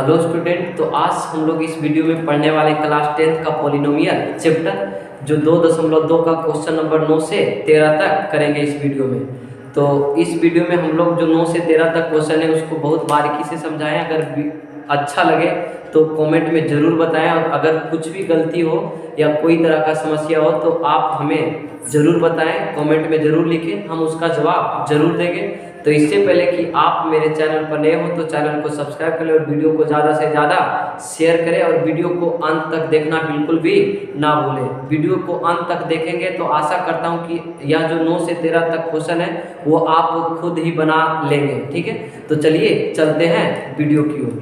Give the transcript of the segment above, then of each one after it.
Hello student, तो आज हम लोग इस वीडियो में पढ़ने वाले क्लास 10th का पॉलिनोमियल चैप्टर जो 2.2 का क्वेश्चन नंबर 9 से 13 तक करेंगे इस वीडियो में। तो इस वीडियो में हम लोग जो 9 से 13 तक क्वेश्चन है उसको बहुत बारीकी से समझाएं। अगर अच्छा लगे तो कमेंट में ज़रूर बताएं, और अगर कुछ भी गलती हो या कोई तरह का समस्या हो तो आप हमें ज़रूर बताएं, कमेंट में ज़रूर लिखें, हम उसका जवाब ज़रूर देंगे। तो इससे पहले कि आप मेरे चैनल पर नए हो तो चैनल को सब्सक्राइब करें और वीडियो को ज़्यादा से ज़्यादा शेयर करें, और वीडियो को अंत तक देखना बिल्कुल भी ना भूलें। वीडियो को अंत तक देखेंगे तो आशा करता हूं कि यह जो 9 से 13 तक क्वेश्चन है वो आप खुद ही बना लेंगे। ठीक है, तो चलिए चलते हैं वीडियो की ओर।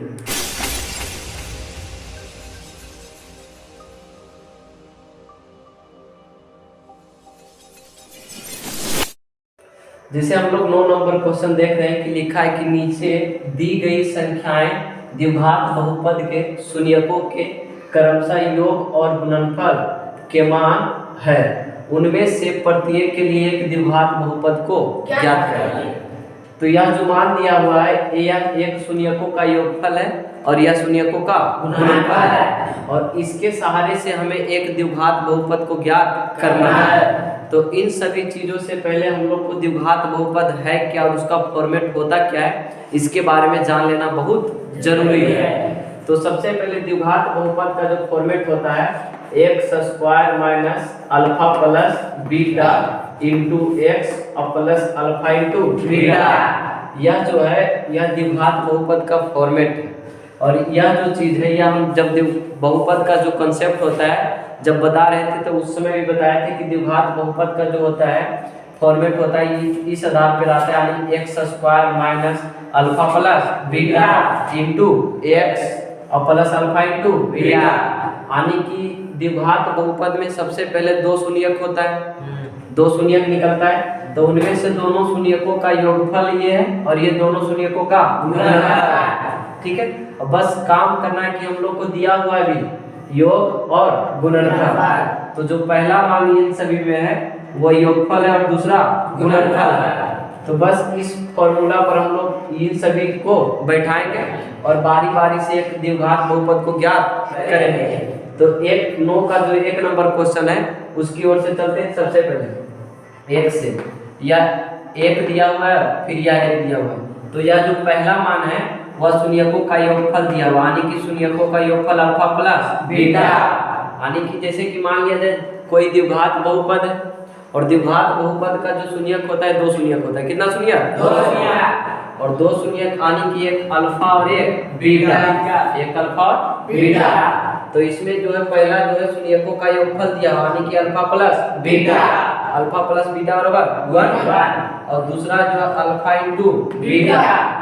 जैसे हम लोग 9 नंबर क्वेश्चन देख रहे हैं कि लिखा है कि नीचे दी गई संख्याएं द्विघात बहुपद के शून्यकों के क्रमशः योग और गुणनफल के मान है, उनमें से प्रत्येक के लिए एक द्विघात बहुपद को ज्ञात करें। तो यह जो मान दिया हुआ है यह एक शून्यकों का योगफल है और यह शून्यकों का गुणनफल है, और इसके सहारे से हमें एक द्विघात बहुपद को ज्ञात करना है। तो इन सभी चीज़ों से पहले हम लोग को द्विघात बहुपद है क्या और उसका फॉर्मेट होता क्या है इसके बारे में जान लेना बहुत जरूरी है। तो सबसे पहले द्विघात बहुपद का जो फॉर्मेट होता है x square minus alpha plus beta into x plus alpha into beta, यह जो है यह द्विघात बहुपद का फॉर्मेट है। और यह जो चीज़ है यह हम जब बहुपद का जो कंसेप्ट होता है जब बता रहे थे तो उस समय भी बताए थे कि द्विघात बहुपद का जो होता है फॉर्मेट होता है इस आधार पर आता है, यानी x square minus alpha plus beta into x plus alpha into beta, यानी कि द्विघात बहुपद में सबसे पहले दो शून्यक होता है, दो शून्यक निकलता है, तो उनमें से दोनों शून्यकों का योगफल ये है और ये दोनों शून्यकों का गुणनफल है। ठीक है, बस काम करना है कि हम लोग को दिया हुआ है भी योग और गुणनफल। तो जो पहला मान इन सभी में है वो योगफल है और दूसरा गुणनफल है। तो बस इस फॉर्मूला पर हम लोग इन सभी को बैठाएंगे और बारी बारी से एक द्विघात बहुपद को ज्ञात करेंगे। तो 9 का जो 1 नंबर क्वेश्चन है उसकी ओर से चलते हैं। सबसे पहले 1 से यह 1 दिया हुआ है, फिर यह 1 दिया हुआ है, तो यह जो पहला मान है वह शून्यकों का योगफल दिया हुआ, यानी कि शून्यकों का योगफल अल्फा प्लस बीटा, यानी कि जैसे कि मान लिया जाए कोई द्विघात बहुपद है और द्विघात बहुपद का जो शून्यक होता है 2 शून्यक होता है। कितना शून्यक? 2 शून्यक, और 2 शून्यक यानी कि एक अल्फा और एक बीटा, एक अल्फा और बीटा। तो इसमें जो है पहला जो है शून्यकों का योगफल दिया यानी कि alpha plus beta, alpha plus beta बराबर 1, और दूसरा जो है alpha into beta,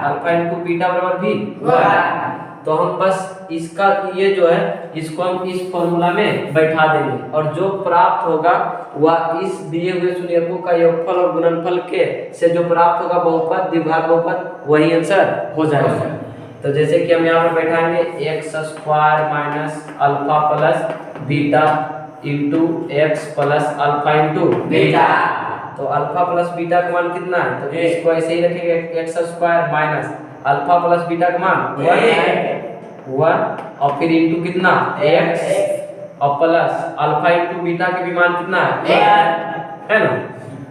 alpha into beta बराबर भी 1। तो हम बस इसका ये जो है इसको हम इस फॉर्मूला में बैठा देंगे और जो प्राप्त होगा वह इस दिए हुए शून्यकों का योगफल और गुणनफल के से जो प्राप्त होगा बहुपद द्विघात बहुपद वही आंसर हो जाएगा। तो जैसे कि हम यहाँ पर बैठाएंगे x square minus alpha plus beta into x plus alpha into beta. तो अल्फा प्लस बीटा का मान कितना है, तो इसको ऐसे ही रखेंगे x square minus alpha plus beta का मान 1 और फिर इंटू कितना एक्स और प्लस अल्फा इंटू बीटा के भी मान कितना है ना।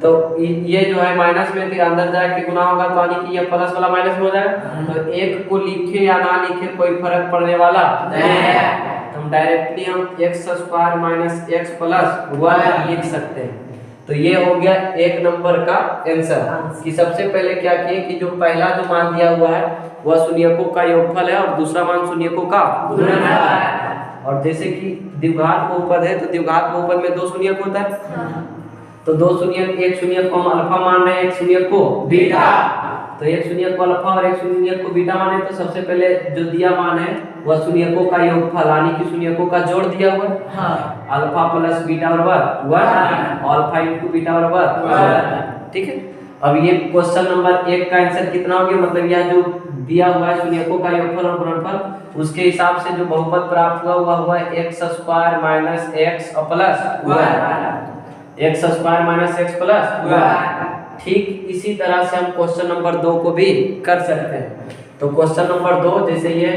तो ये जो है माइनस में फिर अंदर जाके गुना होगा तो यानी कि ये प्लस वाला माइनस में हो जाएगा। तो एक को लिखे या ना लिखे कोई फर्क पड़ने वाला नहीं है, तो हम डायरेक्टली हम x square minus x plus 1 लिख सकते हैं। तो ये हो गया 1 नंबर का आंसर कि सबसे पहले क्या किए कि जो पहला जो मान दिया हुआ है वह शून्यकों का योगफल है और दूसरा मान शून्यकों का गुणनफल है। और जैसे कि द्विघात बहुपद है तो द्विघात बहुपद में 2 शून्यक होता है, तो 2 शून्यक, एक शून्यक को हम अल्फा मान रहे हैं, एक शून्यक को बीटा, तो एक शून्यक को अल्फा और एक शून्यक को बीटा माने तो सबसे पहले जो दिया मान है वह शून्यकों का योगफल यानी कि शून्यकों का जोड़ दिया हुआ है, अल्फा प्लस बीटा बराबर 1 और अल्फा इंटू बीटा बराबर 1। ठीक है, अब ये क्वेश्चन नंबर 1 का आंसर कितना हो गया, मतलब यह जो दिया हुआ है शून्यकों का योगफल और गुणनफल उसके हिसाब से जो बहुपद प्राप्त हुआ है x square minus x plus 1, x square minus x plus 1। ठीक इसी तरह से हम क्वेश्चन नंबर 2 को भी कर सकते हैं। तो क्वेश्चन नंबर 2 जैसे ये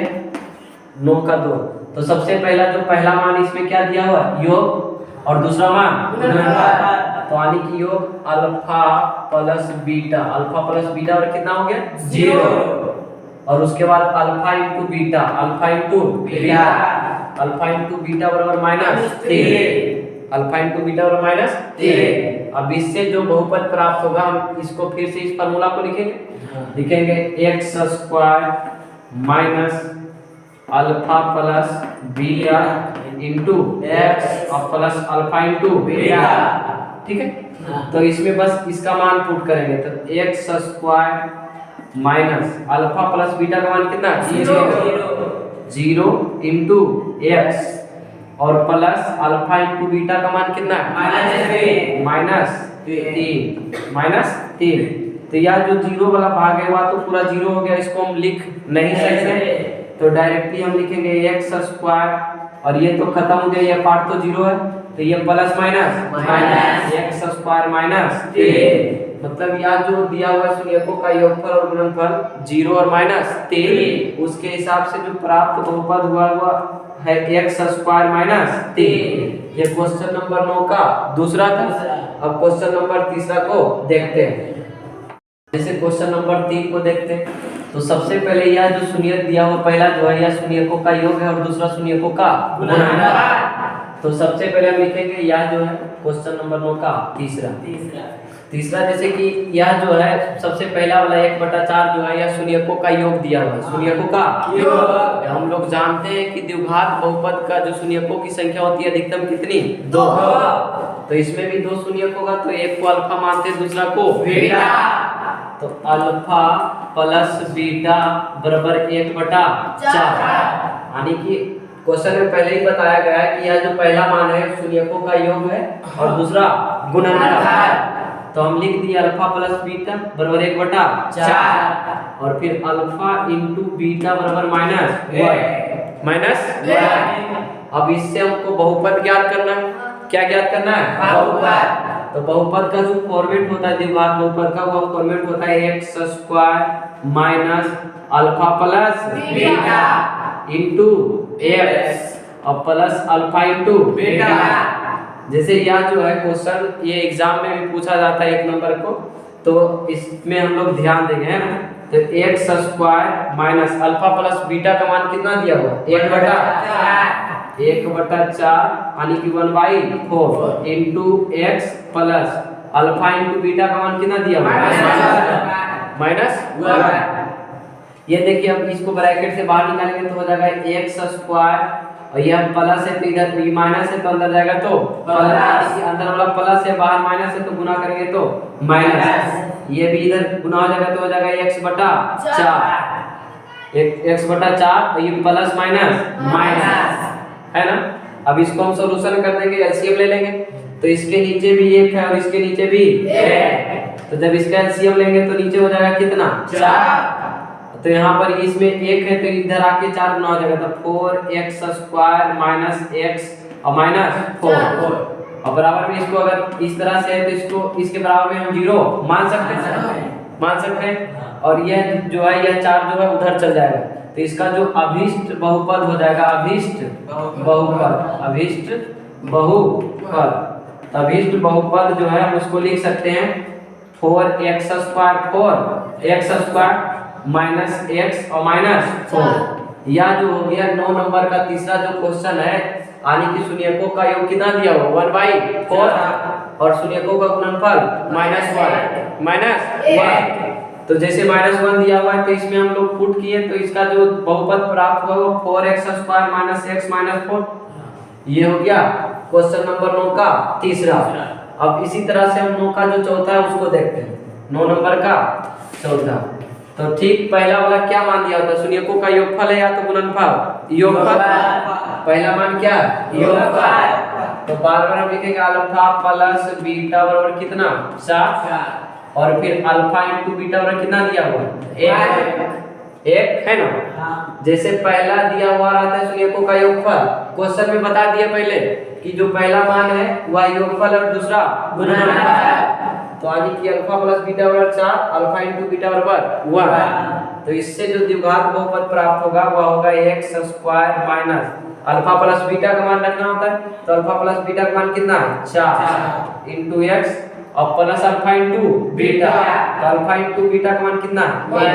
9 का 2। तो सबसे पहला जो पहला मान इसमें क्या दिया हुआ योग और दूसरा मान गुणनफल। तो यानी कि योग alpha plus beta, alpha plus beta और कितना हो गया 0। और उसके बाद alpha into beta, alpha into beta, alpha into beta बराबर -3, अल्फा इंटू बीटा बराबर -3। अब इससे जो बहुपद प्राप्त होगा हम इसको फिर से इस फार्मूला को लिखेंगे x square minus alpha plus beta into x और प्लस अल्फा इंटू बीटा। ठीक है, तो इसमें बस इसका मान पुट करेंगे तो x square minus alpha plus beta का मान कितना 0 इंटू एक्स और प्लस अल्फा इंटू बीटा का मान कितना -3। तो यह जो 0 वाला भाग है वह तो पूरा 0 हो गया, इसको हम लिख नहीं सकते तो डायरेक्टली हम लिखेंगे x स्क्वायर और ये तो खत्म हो गया, ये पार्ट तो 0 है तो ये प्लस माइनस x स्क्वायर -3। मतलब यह जो दिया हुआ शून्यकों का योगफल और गुणनफल 0 और -3, उसके हिसाब से जो प्राप्त बहुपद हुआ है x स्क्वायर -3। ये क्वेश्चन नंबर 9 का दूसरा था। अब क्वेश्चन नंबर तीसरा को देखते हैं। जैसे क्वेश्चन नंबर 3 को देखते हैं तो सबसे पहले यह जो शून्यक दिया हुआ पहला जो है यह शून्यकों का योग है और दूसरा शून्यकों का गुणनफल। तो सबसे पहले हम लिखेंगे यह जो है क्वेश्चन नंबर 9 का तीसरा जैसे कि यह जो है सबसे पहला वाला 1/4 जो है यह शून्यकों का योग दिया हुआ है, शून्यकों का योग। हम लोग जानते हैं कि द्विघात बहुपद का जो शून्यकों की संख्या होती है अधिकतम कितनी 2। तो इसमें भी 2 शून्यक होगा तो एक को अल्फा मानते हैं दूसरा को बीटा। तो अल्फा प्लस बीटा बराबर 1/4। यानी कि क्वेश्चन में पहले ही बताया गया है कि यह जो पहला मान है शून्यकों का योग है और दूसरा गुणनफल। तो हम लिख दिए अल्फा प्लस बीटा बराबर 1/4 और फिर अल्फा इंटू बीटा बराबर -1। अब इससे हमको बहुपद ज्ञात करना है। क्या ज्ञात करना है बहुपद। तो बहुपद का जो फॉर्मेट होता है द्विघात बहुपद का वो फॉर्मेट होता है x square minus alpha plus beta into x और प्लस अल्फा इंटू बीटा। जैसे यह जो है क्वेश्चन ये एग्जाम में भी पूछा जाता है 1 नंबर को, तो इसमें हम लोग ध्यान देंगे है ना। तो x square minus alpha plus beta का मान कितना दिया हुआ 1/4 यानी कि 1/4 into x plus alpha into beta का मान कितना दिया हुआ -1। ये देखिए अब इसको ब्रैकेट से बाहर निकालेंगे तो हो जाएगा x स्क्वायर और यह प्लस है तो इधर ये माइनस है तो अंदर जाएगा तो प्लस, अंदर वाला प्लस है बाहर माइनस है तो गुना करेंगे तो माइनस, ये भी इधर गुना हो जाएगा तो हो जाएगा x/4 और ये प्लस माइनस है ना। अब इसको हम सॉल्यूशन कर देंगे, एलसीएम ले लेंगे तो इसके नीचे भी 1 है और इसके नीचे भी 1 तो जब इसका एलसीएम लेंगे तो नीचे हो जाएगा कितना 4। तो यहाँ पर इसमें 1 है तो इधर आके 4 गुना हो जाएगा तो 4x स्क्वायर माइनस x और -4 और बराबर में इसको अगर इस तरह से है तो इसको इसके बराबर में हम 0 मान सकते हैं और यह जो है यह 4 जो है उधर चल जाएगा तो इसका जो अभिष्ट बहुपद हो जाएगा अभिष्ट बहुपद जो है हम उसको लिख सकते हैं 4x स्क्वायर माइनस x और -4। यह जो हो गया 9 नंबर का तीसरा जो क्वेश्चन है यानी कि शून्यकों का योग कितना दिया हुआ 1/4 और शून्यकों का गुणनफल -1। तो जैसे -1 दिया हुआ है तो इसमें हम लोग पुट किए तो इसका जो बहुपद प्राप्त हुआ वो 4x स्क्वायर माइनस x -4। ये हो गया क्वेश्चन नंबर 9 का तीसरा। अब इसी तरह से हम 9 का जो चौथा है उसको देखते हैं। 9 नंबर का चौथा तो ठीक पहला वाला क्या मान दिया होता है शून्यकों का योगफल है या तो गुणनफल योगफल। पहला मान क्या योगफल तो बार-बार हम लिखेंगे अल्फा प्लस बीटा बराबर कितना 4 और फिर अल्फा इंटू बीटा बराबर कितना दिया हुआ 1 है ना। जैसे पहला दिया हुआ रहता है शून्यकों का योगफल क्वेश्चन में बता दिया पहले कि जो पहला मान है वह योगफल और दूसरा गुणनफल। तो यानी कि अल्फा प्लस बीटा बराबर 4 अल्फा इंटू बीटा बराबर 1 तो इससे जो द्विघात बहुपद प्राप्त होगा वह होगा x square minus alpha plus beta का मान रखना होता है, तो अल्फा प्लस बीटा का मान कितना है 4 इंटू एक्स और प्लस अल्फा इंटू बीटा, तो अल्फा इंटू बीटा का मान कितना है 1।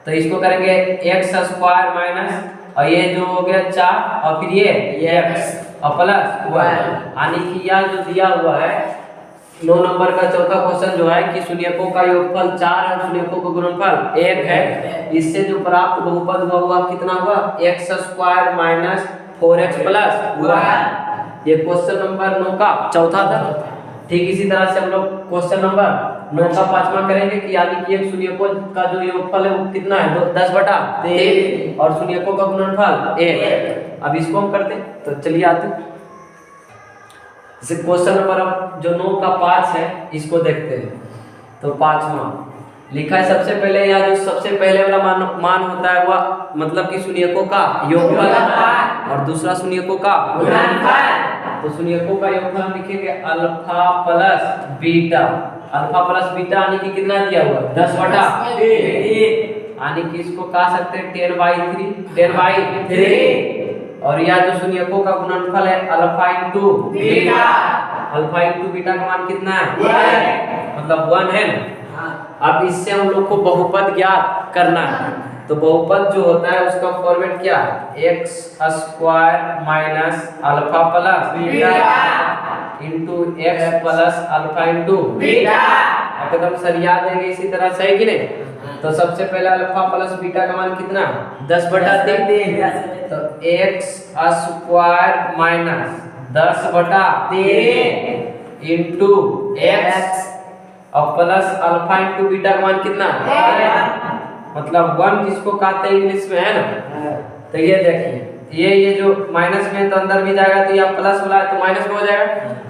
तो इसको करेंगे एक्स स्क्वायर माइनस और ये जो हो गया 4 और फिर ये एक्स और प्लस 1, यानी कि यह जो दिया हुआ है 9 नंबर का चौथा क्वेश्चन जो है कि शून्यकों का योगफल 4 है, शून्यकों का गुणनफल 1 है। इससे जो प्राप्त बहुपद हुआ कितना हुआ x square minus 4x plus 1। ये क्वेश्चन नंबर 9 का चौथा था। ठीक इसी तरह से हम लोग क्वेश्चन नंबर 9 का 5वां करेंगे कि यानी कि एक शून्यकों का जो योगफल है वो कितना है 10/3 और शून्यकों का गुणनफल 1। अब इसको हम करते हैं, तो चलिए आते क्वेश्चन नंबर अब जो 9 का 5 है इसको देखते हैं। तो 5वां लिखा है सबसे पहले यह जो सबसे पहले वाला मान होता है वह मतलब कि शून्यकों का योगफल और दूसरा शून्यकों का गुणनफल। तो शून्यकों का योगफल लिखेंगे alpha plus beta, alpha plus beta यानी कि कितना दिया हुआ 10/3 यानी कि इसको कह सकते हैं 10/3 और यह जो शून्यकों का गुणनफल है alpha into beta, alpha into beta का मान कितना है 1 मतलब 1 है ना। अब इससे हम लोग को बहुपद ज्ञात करना है, तो बहुपद जो होता है उसका फॉर्मेट क्या है x square minus alpha plus beta into x plus alpha into beta. एकदम सरिया देंगे इसी तरह से है कि नहीं। तो सबसे पहले अल्फा प्लस बीटा का मान कितना 10/3, तो x square minus 10/3 into x और प्लस अल्फा इंटू बीटा का मान कितना मतलब 1 जिसको कहते हैं इंग्लिश में है ना। तो ये देखिए ये जो माइनस में तो अंदर भी जाएगा तो यह प्लस वाला है तो माइनस में हो जाएगा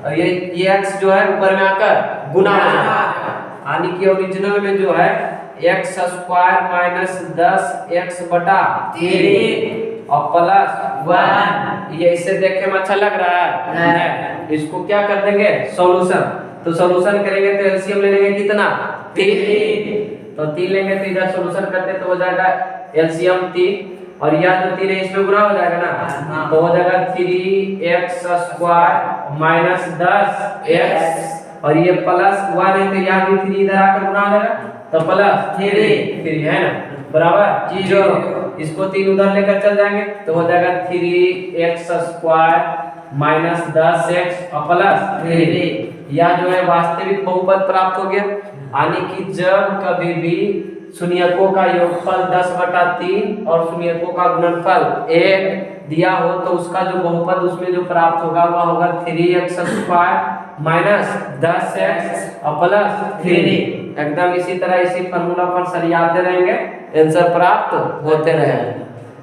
और ये एक्स जो है ऊपर में आकर गुना हो जाएगा, यानी कि ओरिजिनल में जो है एक्स स्क्वायर माइनस 10x/3 और प्लस 1। ये इससे देखने में अच्छा लग रहा है। इसको क्या कर देंगे सॉल्यूशन, तो सॉल्यूशन करेंगे तो एलसीएम ले लेंगे कितना 3, तो 3 लेंगे तो इधर सॉल्यूशन करते तो हो जाएगा एलसीएम 3 और यह जो 3 है इसमें गुना हो जाएगा ना, तो हो जाएगा 3x स्क्वायर माइनस 10x और ये प्लस 1 है तो यहाँ भी 3 इधर आकर गुना हो जाएगा तो प्लस 3 है ना बराबर 0। इसको 3 उधर लेकर चल जाएंगे तो हो जाएगा 3x स्क्वायर माइनस 10x और प्लस 3। यह जो है वास्तविक बहुपद प्राप्त हो गया, यानी कि जब कभी भी शून्यकों का योगफल 10/3 और शून्यकों का गुणनफल 1 दिया हो तो उसका जो बहुपद उसमें जो प्राप्त होगा वह होगा 3x स्क्वायर माइनस 10x और प्लस 3। एकदम इसी तरह इसी फार्मूला पर सरियाते रहेंगे, आंसर प्राप्त होते रहेंगे।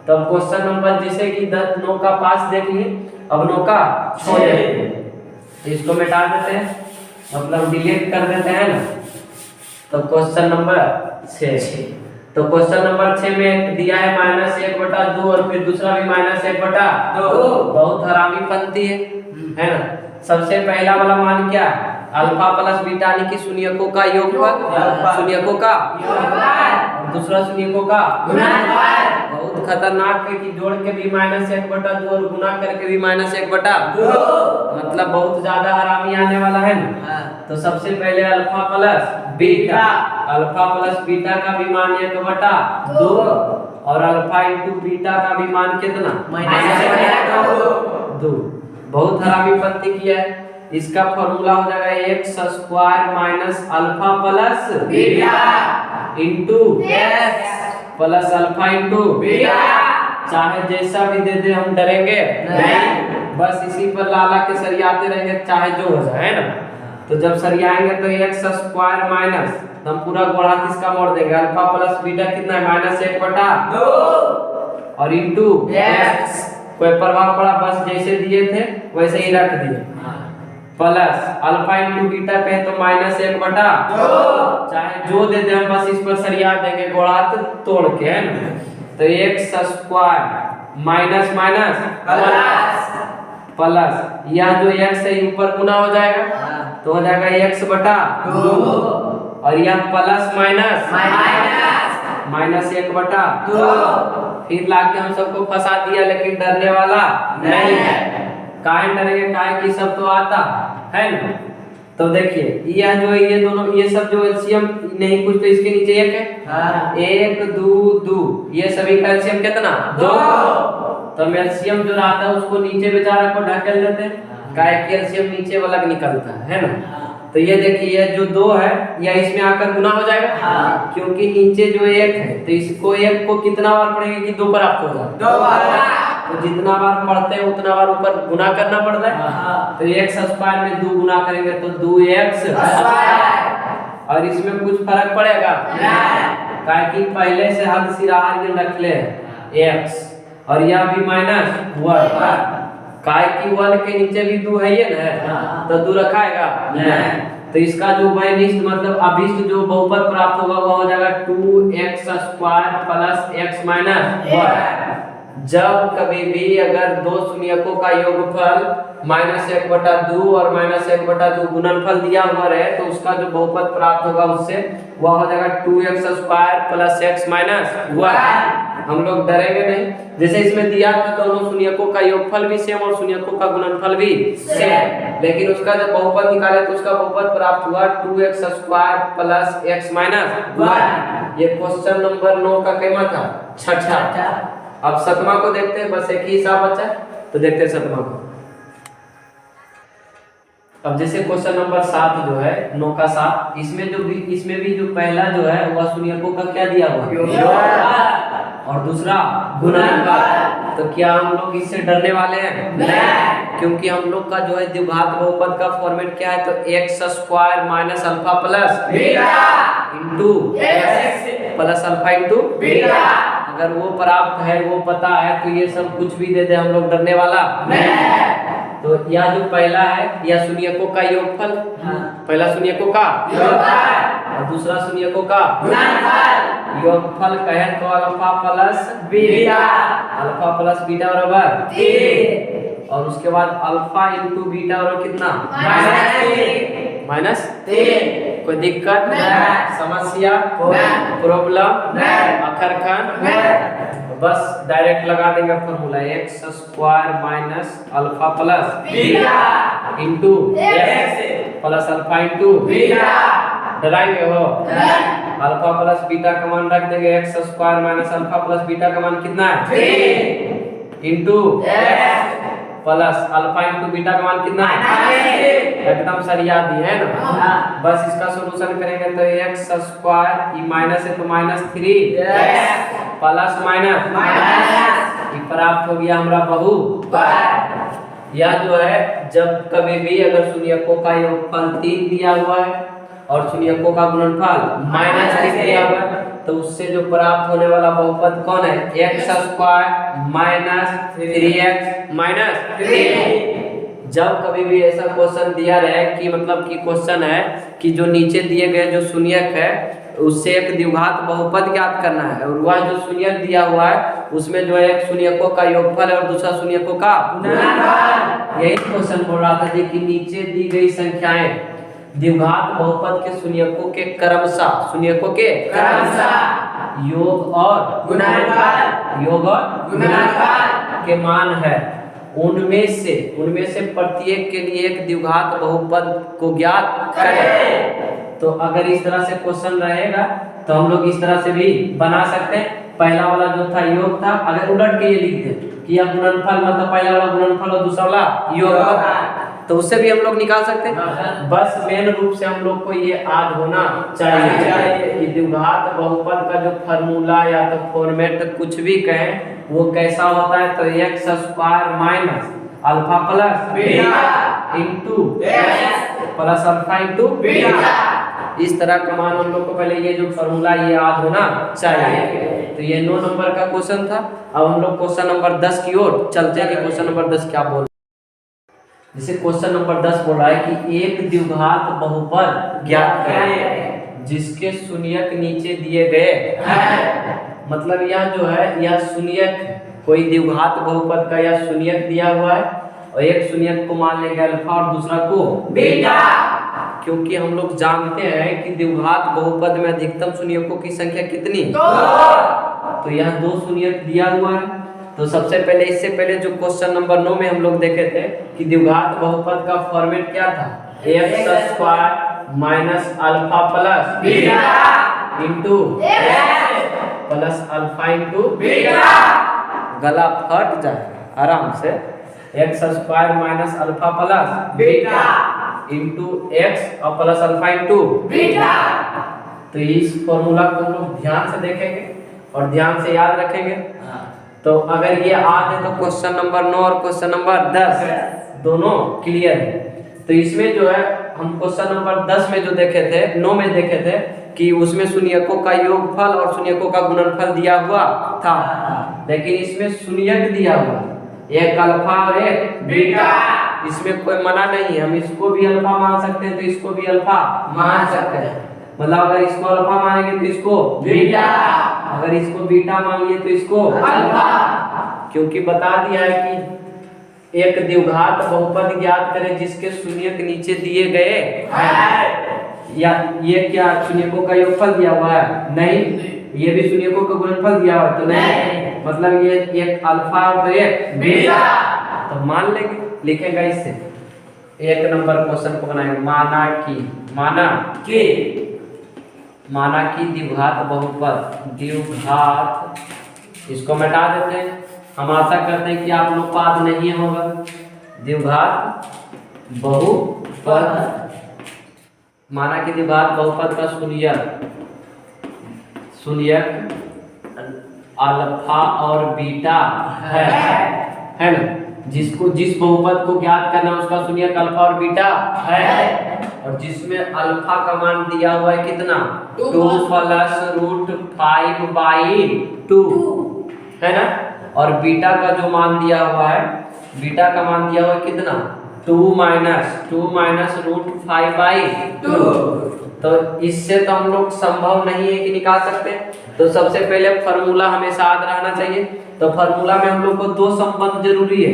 तब क्वेश्चन नंबर जैसे कि 9 का 5 देख लिए, अब 9 का 6 देखिए, तो इसको मिटा देते हैं मतलब डिलीट कर देते हैं ना। तो क्वेश्चन नंबर 6, तो क्वेश्चन नंबर 6 में दिया है -1/2 और फिर दूसरा भी -1/2। बहुत हरामी पंक्ति है ना। सबसे पहला वाला मान क्या है अल्फा प्लस बीटा यानी कि शून्यकों का योगफल, शून्यकों का और दूसरा शून्यकों का गुणनफल। बहुत खतरनाक है कि जोड़ के भी -1/2 और गुना करके भी -1/2, मतलब बहुत ज्यादा हरामी आने वाला है ना। तो सबसे पहले alpha plus beta, alpha plus beta का भी मान 1/2 और अल्फा इंटू बीटा का भी मान कितना -1/2। बहुत हरामी पंक्ति किया है। इसका फॉर्मूला हो जाएगा x square minus alpha plus beta into x plus alpha into beta. चाहे जैसा भी दे दे हम डरेंगे नहीं, बस इसी पर लाला के सरियाते रहेंगे चाहे जो हो जाए ना। तो जब सरियाएंगे तो एक्स स्क्वायर माइनस तो हम पूरा गोला किसका मोड़ देंगे अल्फा प्लस बीटा कितना है -1/2 और इंटू एक्स कोई प्रभाव पड़ा बस जैसे दिए थे वैसे ही रख दिए प्लस अल्फा इंटू बीटा कहे तो -1/2 चाहे जो दे दे हम बस इस पर सरिया देंगे गोला तोड़ के है ना। तो x square minus minus plus यह जो एक्स है ऊपर गुना हो जाएगा तो हो जाएगा x/2 और यह प्लस माइनस -1/2। फिर लाके हम सबको फंसा दिया, लेकिन डरने वाला नहीं है। काहे डरेंगे, काहे की सब तो आता है ना। तो देखिए ये दोनों ये सब जो एलसीएम नहीं कुछ तो इसके नीचे 1 है। 1 2 2 ये सभी का एलसीएम कितना 2। तो हम एलसीएम जो रहता है उसको नीचे बेचारा को ढकेल देते हैं, काहे कि एलसीएम नीचे वाला निकलता है ना। तो ये देखिए ये जो 2 है या इसमें आकर गुना हो जाएगा, क्योंकि नीचे जो 1 है तो इसको 1 को कितना बार पढ़ेंगे कि 2 प्राप्त हो जाए 2 बार। तो जितना बार पढ़ते हैं उतना बार ऊपर गुना करना पड़ता है। तो x स्क्वायर में 2 गुना करेंगे तो 2x स्क्वायर। और इसमें कुछ फर्क पड़ेगा नहीं, काहे कि पहले से हद सिरार ये रख ले x और यह भी -1। काय की 1 के नीचे भी 2 है ये ना, तो 2 रखाएगा नहीं। तो इसका जो वैनिष्ट मतलब अभिष्ट जो बहुपद प्राप्त होगा वो हो जाएगा 2x square plus x minus 1। जब कभी भी अगर दो शून्यकों का योगफल -1/2 और -1/2 गुणनफल दिया हुआ रहे तो उसका जो बहुपद प्राप्त होगा उससे वह हो जाएगा 2x square plus x minus 1। हम लोग डरेंगे नहीं, जैसे इसमें दिया था दोनों शून्यकों का योगफल भी सेम और शून्यकों का गुणनफल भी सेम, लेकिन उसका जब बहुपद निकाले तो उसका बहुपद प्राप्त हुआ 2x square plus x minus 1। ये क्वेश्चन नंबर 9 का कैमा था, छठा। अब सतमा को देखते हैं, बस एक ही हिसाब बचा है तो देखते हैं सतमा को। अब जैसे क्वेश्चन नंबर 7 जो है 9 का 7, इसमें भी जो पहला जो है वह शून्यकों का क्या दिया हुआ और दूसरा गुणनफल। तो क्या हम लोग इससे डरने वाले हैं नहीं, क्योंकि हम लोग का जो है द्विघात बहुपद का फॉर्मेट क्या है, तो x square minus alpha plus beta into x plus alpha into beta. अगर वो प्राप्त है वो पता है तो ये सब कुछ भी दे दे हम लोग डरने वाला नहीं। तो यह जो पहला है यह शून्यकों का योगफल, पहला शून्यकों का योगफल और दूसरा शून्यकों का गुणनफल। योगफल कहे तो अल्फा प्लस बीटा बराबर 3 और उसके बाद अल्फा इंटू बीटा बराबर कितना -3। कोई दिक्कत नहीं, समस्या प्रॉब्लम अखरखंड बस डायरेक्ट लगा देंगे formula x square minus alpha plus beta into x plus alpha into beta. डराएंगे हो, अल्फा प्लस बीटा का मान रख देंगे, x square minus alpha plus beta का मान कितना है 3 into x plus alpha into beta का मान कितना है, एकदम सरिया दी है ना। बस इसका सॉल्यूशन करेंगे तो x स्क्वायर ये माइनस है तो -3 प्लस माइनस ये प्राप्त हो गया हमारा बहुपद। यह जो है जब कभी भी अगर शून्यकों का योगफल 3 दिया हुआ है और शून्यकों का गुणनफल -3 दिया हुआ है तो उससे जो प्राप्त होने वाला बहुपद कौन है, x square minus 3x minus 3। जब कभी भी ऐसा क्वेश्चन दिया रहे कि मतलब कि क्वेश्चन है कि जो नीचे दिए गए जो शून्यक है उससे एक द्विघात बहुपद ज्ञात करना है और वह जो शून्यक दिया हुआ है उसमें जो है एक शून्यकों का योगफल है और दूसरा शून्यकों का गुणनफल। यही क्वेश्चन बोल रहा था कि नीचे दी गई संख्याएं द्विघात बहुपद के शून्यकों के क्रमशः योग और गुणनफल के मान है, उनमें से प्रत्येक के लिए एक द्विघात बहुपद को ज्ञात करें। तो अगर इस तरह से क्वेश्चन रहेगा तो हम लोग इस तरह से भी बना सकते हैं। पहला वाला जो था योग था, अगर उलट के ये लिख दे कि यह गुणनफल मतलब पहला वाला गुणनफल और दूसरा वाला योग तो उससे भी हम लोग निकाल सकते हैं। बस मेन रूप से हम लोग को ये याद होना चाहिए कि द्विघात बहुपद का जो फार्मूला या तो फॉर्मेट कुछ भी कहें वो कैसा होता है, तो x square minus alpha plus beta into plus alpha into beta. इस तरह का मान हम लोग को पहले ये जो फॉर्मूला ये याद होना चाहिए। तो ये 9 नंबर का क्वेश्चन था। अब हम लोग क्वेश्चन नंबर 10 की ओर चलते हैं कि क्वेश्चन नंबर 10 क्या बोल। जैसे क्वेश्चन नंबर 10 बोल रहा है कि एक द्विघात बहुपद ज्ञात करें जिसके शून्यक नीचे दिए गए हैं। मतलब यह जो है यह शून्यक कोई द्विघात बहुपद का यह शून्यक दिया हुआ है और एक शून्यक को मान लेंगे अल्फा और दूसरा को बीटा। क्योंकि हम लोग जानते हैं कि द्विघात बहुपद में अधिकतम शून्यकों की संख्या कितनी? 2। तो यह 2 शून्यक दिया हुआ है। तो सबसे पहले इससे पहले जो क्वेश्चन नंबर 9 में हम लोग देखे थे कि द्विघात बहुपद का फॉर्मेट क्या था? x² minus alpha plus beta into plus alpha into beta. गला फट जाएगा आराम से। x² minus alpha plus beta into x और प्लस अल्फा इंटू बीटा। तो इस फॉर्मूला को हम लोग ध्यान से देखेंगे और ध्यान से याद रखेंगे। तो अगर ये आ जाए तो क्वेश्चन नंबर 9 और क्वेश्चन नंबर 10 दोनों क्लियर है। तो इसमें जो है हम क्वेश्चन नंबर 10 में जो देखे थे, 9 में देखे थे कि उसमें शून्यकों का योगफल और शून्यकों का गुणनफल दिया हुआ था, लेकिन इसमें शून्यक दिया हुआ, एक अल्फा और एक बीटा। इसमें कोई मना नहीं है, हम इसको भी अल्फा मान सकते हैं तो इसको भी अल्फा मान सकते हैं। मतलब अगर इसको अल्फा मानेंगे तो इसको बीटा, अगर इसको बीटा मानिए तो इसको अल्फा। क्योंकि बता दिया है कि एक द्विघात बहुपद ज्ञात करें जिसके शून्यक नीचे दिए गए हैं। या ये क्या शून्यकों का योगफल दिया हुआ है? नहीं। ये भी शून्यकों का गुणनफल दिया हुआ है? तो नहीं। मतलब ये एक अल्फा और एक बीटा। तो मान लेंगे, लिखेगा इससे। एक नंबर क्वेश्चन को बनाएंगे। माना कि द्विघात बहुपद, द्विघात इसको मिटा देते हैं। हम आशा करते हैं कि आप लोग पास नहीं होगा। द्विघात बहुपद, माना कि द्विघात बहुपद का शून्यक अल्फा और बीटा है ना। जिस बहुपद को ज्ञात करना है उसका शून्यक अल्फा और बीटा है, और जिसमें अल्फा का मान दिया हुआ है कितना? 2 प्लस रूट 5/2 है ना। और बीटा का जो मान दिया हुआ है, बीटा का मान दिया हुआ है कितना? 2 माइनस रूट 5/2। तो इससे तो हम लोग संभव नहीं है कि निकाल सकते। तो सबसे पहले फॉर्मूला हमेशा याद रहना चाहिए। तो फॉर्मूला में हम लोग को 2 संबंध जरूरी है,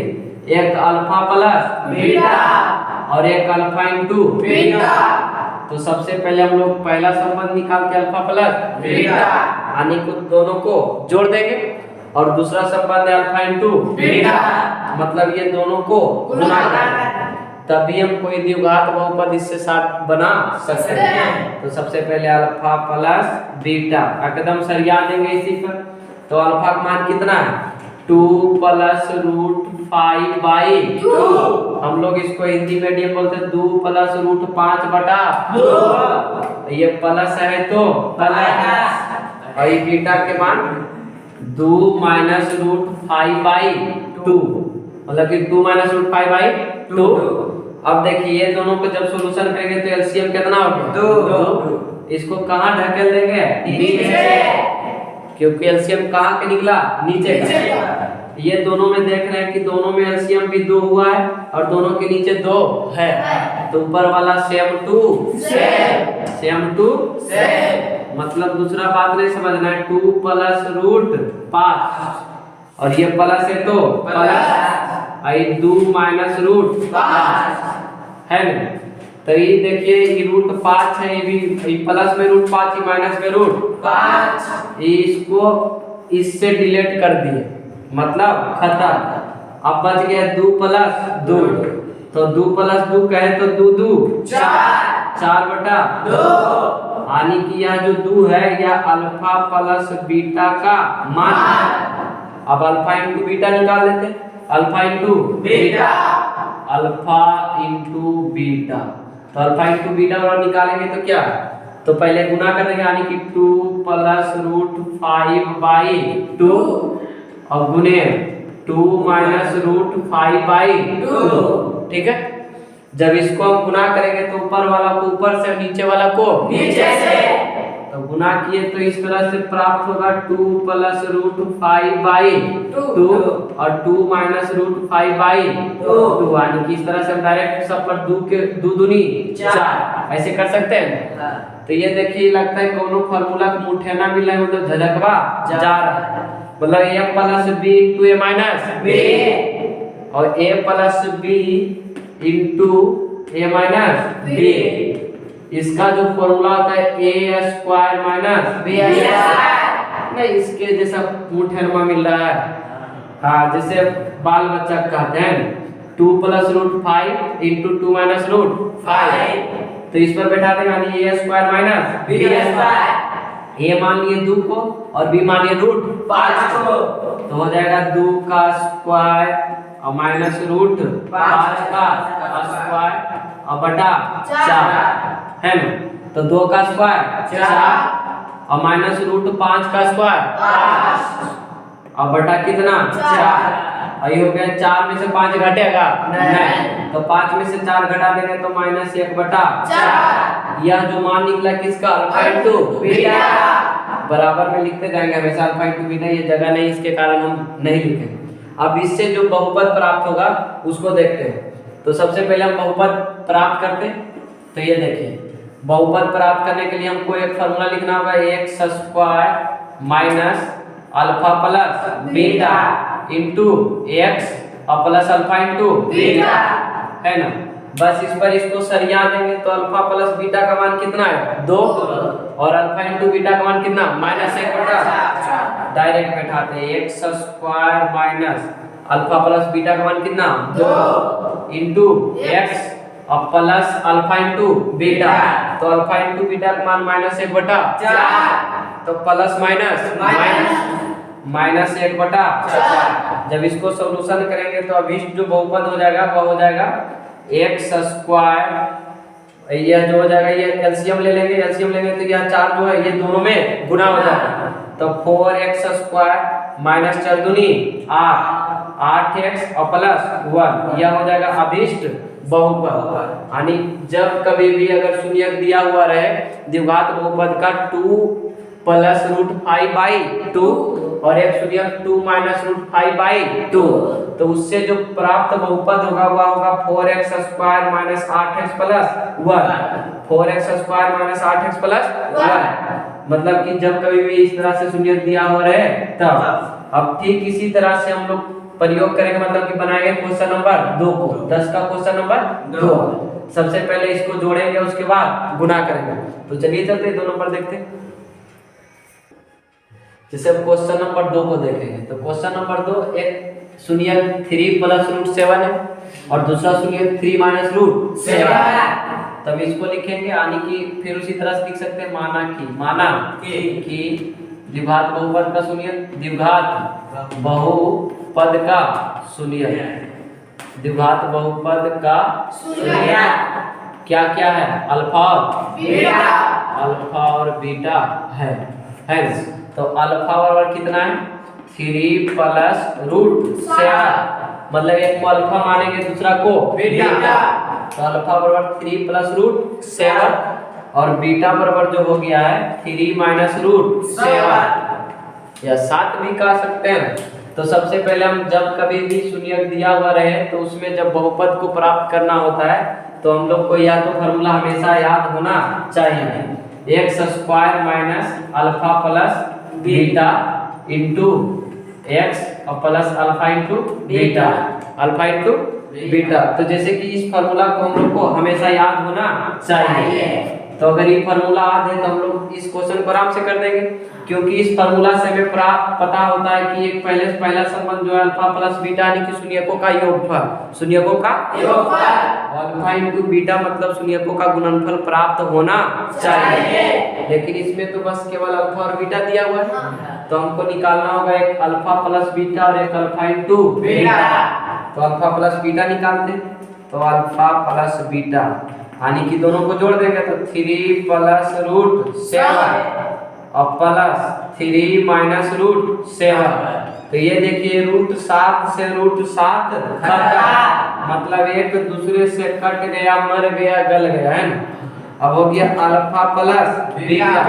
एक अल्फा प्लस बीटा और एक अल्फा इंटू बीटा। तो सबसे पहले हम लोग पहला संबंध निकालते हैं, अल्फा प्लस बीटा, यानी को दोनों को जोड़ देंगे। और दूसरा संबंध है अल्फा इंटू बीटा, मतलब ये दोनों को गुणा करेंगे, तभी हम कोई द्विघात बहुपद इससे साथ बना सकते हैं। तो सबसे पहले अल्फा प्लस बीटा एकदम सरिया देंगे इसी पर। तो अल्फा का मान कितना है? 2 प्लस रूट 5/2। हम लोग इसको हिंदी मीडियम बोलते हैं 2 प्लस रूट 5/2। ये प्लस है तो प्लस, और ये बीटा के मान 2 माइनस रूट 5/2, मतलब कि 2 माइनस रूट 5/2। अब देखिए ये दोनों को जब सॉल्यूशन करेंगे तो एलसीएम कितना होगा? 2। इसको कहाँ ढकेल देंगे? नीचे, क्योंकि एलसीएम कहाँ के निकला? नीचे का। ये दोनों में देख रहे हैं कि दोनों में एलसीएम भी 2 हुआ है और दोनों के नीचे 2 है। तो ऊपर वाला सेम टू सेम, मतलब दूसरा बात नहीं समझना है। 2 प्लस रूट 5 और ये प्लस है तो प्लस, 2 माइनस रूट 5 है ना। तो ये देखिए ये रूट 5 है, ये भी प्लस में रूट 5, माइनस में रूट 5। इसको इससे डिलीट कर दिए, मतलब खत्म। अब बच गया 2 प्लस 2। तो 2 प्लस 2 कहे तो 2 2 4/2, यानी कि यह जो 2 है यह अल्फा प्लस बीटा का मान। अब अल्फा इंटू बीटा निकाल देते हैं। Alpha into beta, alpha into beta. तो अल्फा इंटू बीटा और निकालेंगे तो क्या? तो पहले गुना कर देंगे, यानी कि 2 प्लस रूट 5/2 और गुने 2 माइनस रूट 5/2। ठीक है। जब इसको हम गुना करेंगे तो ऊपर वाला को ऊपर से, नीचे वाला को नीचे से। तो गुना किए तो इस तरह से प्राप्त होगा 2 प्लस रूट 5/2 और 2 माइनस रूट 5/2, यानी कि इस तरह से हम डायरेक्ट सब पर 2 के 2 दूनी 4 ऐसे कर सकते हैं। तो ये देखिए लगता है कोनो फार्मूला का मुठेना मिला है, मतलब झलकवा जा रहा है। मतलब a plus b into a minus b और a plus b into a minus b। इसका जो फॉर्मूला होता है ए स्क्वायर माइनस बी नहीं, इसके जैसा मुठेरमा मिल रहा है। हाँ, जैसे बाल बच्चा कहते हैं 2 + √5 × 2 - √5, तो इस पर बैठा देंगे यानी ए स्क्वायर माइनस बी स्क्वायर। ए मान लिए 2 को और बी मान लिए √5 को, तो हो जाएगा 2 का स्क्वायर और माइनस √5 का स्क्वायर और बटा 4 है ना। तो 2 का स्क्वायर 4 और माइनस √5 का स्क्वायर 5 और बटा कितना 4, और ये हो गया 4 में से 5 घटेगा नहीं, तो 5 में से 4 घटा देंगे तो -1/4। यह जो मान निकला किसका अल्फा × बीटा, बराबर में लिखते जाएंगे हमेशा अल्फा × बीटा, ये जगह नहीं इसके कारण हम नहीं लिखेंगे। अब इससे जो बहुपद प्राप्त होगा उसको देखते हैं। तो सबसे पहले हम बहुपद प्राप्त करते हैं, तो ये देखिए बहुपद प्राप्त करने के लिए हमको एक फॉर्मूला लिखना होगा, x² minus alpha plus beta into x और प्लस अल्फा इंटू बीटा, है ना। बस इस पर इसको सरिया देंगे तो अल्फा प्लस बीटा का मान कितना है 2 और अल्फा इंटू बीटा का मान कितना -1/4। डायरेक्ट बैठाते हैं x² minus alpha plus beta का मान कितना 2 इंटू एक्स और प्लस अल्फा इंटू बीटा, तो अल्फा इंटू बीटा का मान -1/4, तो प्लस माइनस 1/4। जब इसको सॉल्यूशन करेंगे तो अभिष्ट जो बहुपद हो जाएगा वह हो जाएगा x², यह जो हो जाएगा ये एलसीएम ले लेंगे, तो यह 4 जो है ये दोनों में गुना हो जाएगा, तो 4x² माइनस 4 दूनी 8x और प्लस 1, यह हो जाएगा अभिष्ट बहुपद। यानी जब कभी भी अगर शून्यक दिया हुआ रहे द्विघात बहुपद का 2 + √5/2 और एक शून्यक 2 - √5/2, तो उससे जो प्राप्त बहुपद होगा वह होगा 4x² minus 8x plus 1, 4x² minus 8x plus 1। मतलब कि जब कभी भी इस तरह से शून्यक दिया हुआ रहे तब। अब ठीक इसी तरह से हम लोग प्रयोग करेंगे, मतलब कि बनाएंगे क्वेश्चन नंबर 2 को, 10 का क्वेश्चन नंबर 2। सबसे पहले इसको जोड़ेंगे उसके बाद गुना करेंगे। तो चलिए चलते 2 नंबर देखते हैं। जैसे अब क्वेश्चन नंबर 2 को देखेंगे, तो क्वेश्चन नंबर 2 एक शून्यक 3 + √7 है और दूसरा शून्यक 3 - √7। तब इसको लिखेंगे, यानी कि फिर उसी तरह से लिख सकते हैं माना कि द्विघात बहुपद का शून्यक, द्विघात बहुपद का शून्यक, द्विघात बहुपद का शून्यक क्या क्या है अल्फा और बीटा है। तो अल्फा बराबर कितना है 3 + √7, मतलब एक को अल्फा मानेंगे दूसरा को बीटा, तो अल्फा बराबर 3 + √7 और बीटा बराबर जो हो गया है 3 - √7 या 7 भी कह सकते हैं। तो सबसे पहले हम जब कभी भी शून्यक दिया हुआ रहे तो उसमें जब बहुपद को प्राप्त करना होता है तो हम लोग को या तो फॉर्मूला हमेशा याद होना चाहिए, x² minus alpha plus beta into x और plus alpha into beta, alpha into beta. तो जैसे कि इस फॉर्मूला को हम लोग को हमेशा याद होना चाहिए। तो अगर ये फॉर्मूला याद है तो हम लोग इस क्वेश्चन को आराम से कर देंगे, क्योंकि इस फॉर्मूला से हमें पता होता है कि एक पहला संबंध जो है अल्फा प्लस बीटा यानी कि शून्यकों का योगफल, शून्यकों का योगफल, अल्फा इंटू बीटा मतलब शून्यकों का गुणनफल प्राप्त होना चाहिए। लेकिन इसमें तो बस केवल अल्फा और बीटा दिया हुआ है, तो हमको निकालना होगा एक अल्फा प्लस बीटा और एक अल्फा इंटू बीटा। तो अल्फा प्लस बीटा निकालते, तो अल्फा प्लस बीटा यानी कि दोनों को जोड़ देंगे तो 3 + √7 और प्लस 3 - √7। तो ये देखिए √7 से √7 कटा, मतलब एक दूसरे से कट गया, मर गया, गल गया, है ना। अब हो गया अल्फा प्लस बीटा,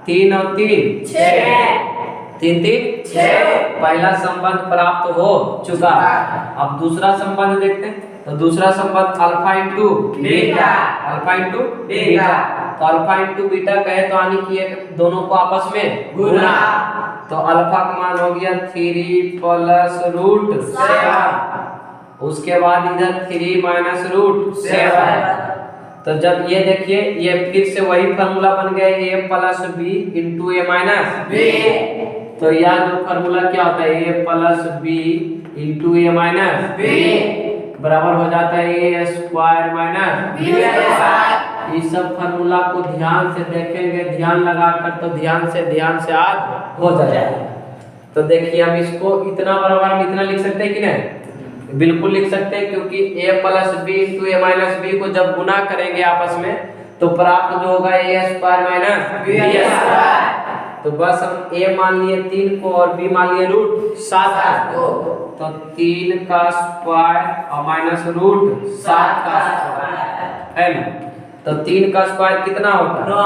3 और 3 6, 3 3 6, पहला संबंध प्राप्त हो चुका। अब दूसरा संबंध देखते हैं, तो दूसरा संबंध alpha into beta, alpha into beta. तो अल्फा इंटू बीटा कहे तो यानी कि एक दोनों को आपस में गुना, तो अल्फा का मान हो गया 3 + √7, उसके बाद इधर 3 - √7, तो जब ये देखिए ये फिर से वही फार्मूला बन गया a plus b into a minus b. तो यह जो फार्मूला क्या होता है a plus b into a minus b बराबर हो जाता है a square minus b square. इस सब फार्मूला को ध्यान से देखेंगे, ध्यान लगाकर तो ध्यान से आज हो जाएगा। तो देखिए हम इसको इतना बराबर हम इतना लिख सकते हैं कि नहीं? बिल्कुल लिख सकते हैं, क्योंकि a plus b into a minus b को जब गुना करेंगे आपस में तो प्राप्त जो होगा ए स्क्वायर माइनस बी स्क्वायर। तो बस हम a मान लिए 3 को और b मान लिए रूट 7 को, तो 3 का स्क्वायर और माइनस रूट 7 का स्क्वायर है ना। तो 3 का स्क्वायर कितना होता है 9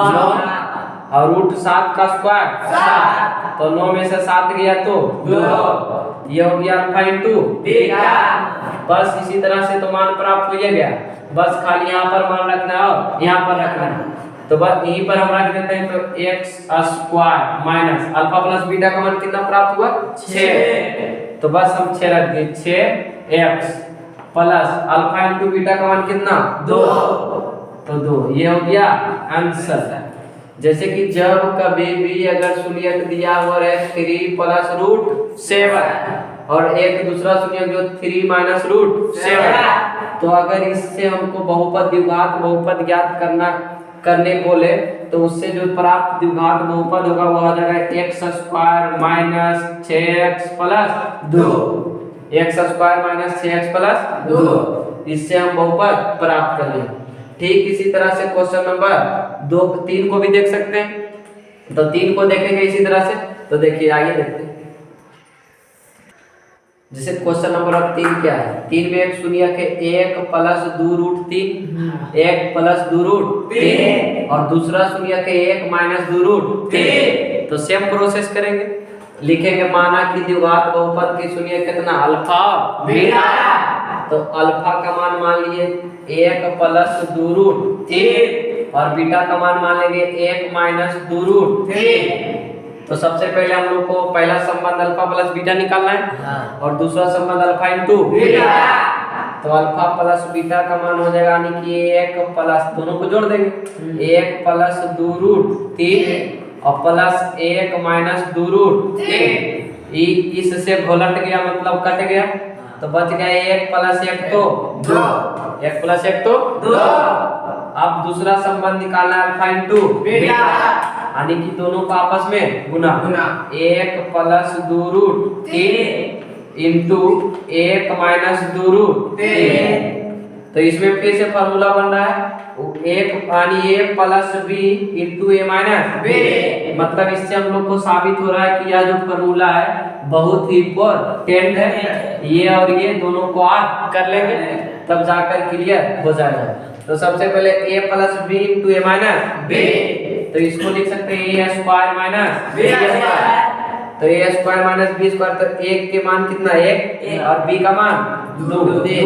और रूट 7 का स्क्वायर 7। तो 9 में से 7 गया तो 2, ये हो गया अल्फा इंटू बीटा। बस इसी तरह से तो मान प्राप्त हो गया, बस खाली यहाँ पर मान रखना है और यहाँ पर रखना है। तो बस यहीं पर हम रख देते हैं, तो x square minus alpha plus beta का मान कितना प्राप्त हुआ 6। तो बस हम 6 रख दिए, 6x plus alpha into beta का मान कितना 2, तो 2 ये हो गया आंसर। जैसे कि जब कभी भी अगर शून्यक दिया हुआ है 3 प्लस रूट 7 और एक दूसरा शून्यक जो 3 माइनस रूट 7, तो अगर इससे हमको बहुपद द्विघात बहुपद ज्ञात करने बोले तो उससे जो प्राप्त द्विघात बहुपद होगा वो हो जाएगा x square minus 6x plus 2, x square minus 6x plus 2। इससे हम बहुपद प्राप्त कर लेंगे। ठीक इसी तरह से क्वेश्चन नंबर 3 को भी देख सकते हैं। तो 3 को देखेंगे इसी तरह से। तो देखिए आगे देखते हैं, जैसे क्वेश्चन नंबर 3 क्या है, 3 में एक शून्यक है 1 प्लस 2 रूट 3, 1 प्लस 2 रूट 3 और दूसरा शून्यक है 1 माइनस 2 रूट 3। तो सेम प्रोसेस करेंगे, लिखेंगे माना कि द्विघात बहुपद की शून्यक कितना अल्फा बीटा। तो अल्फा का मान लिए 1 प्लस 2 रूट 3 और बीटा का मान लेंगे 1 माइनस 2 रूट 3। तो सबसे पहले हम लोग को पहला संबंध अल्फा प्लस बीटा निकालना है और दूसरा संबंध अल्फा इंटू बीटा। तो अल्फा प्लस बीटा का मान हो जाएगा यानी कि 1 प्लस, दोनों को जोड़ देंगे, 1 प्लस 2 रूट 3 और प्लस 1 माइनस 2 रूट 3। इससे घोलट गया मतलब कट गया, तो बच गया 1 प्लस 1 तो 2, 1 प्लस 1 तो 2। अब दूसरा संबंध निकालना है अल्फा इंटू बीटा, यानी कि दोनों को आपस में गुना, 1 plus 2 root 3 into 1 minus 2 root 3। तो इसमें फिर से फार्मूला बन रहा है 1 यानी a plus b into a minus b। मतलब इससे हम लोग को साबित हो रहा है कि यह जो फार्मूला है बहुत ही इम्पोर्टेंट है। ये और ये दोनों को आप कर लेंगे तब जाकर क्लियर हो जाएगा। तो सबसे पहले a plus b into a minus b, तो इसको लिख सकते हैं a square minus b square. तो a square minus b square, तो 1 के मान कितना 1 और b का मान 2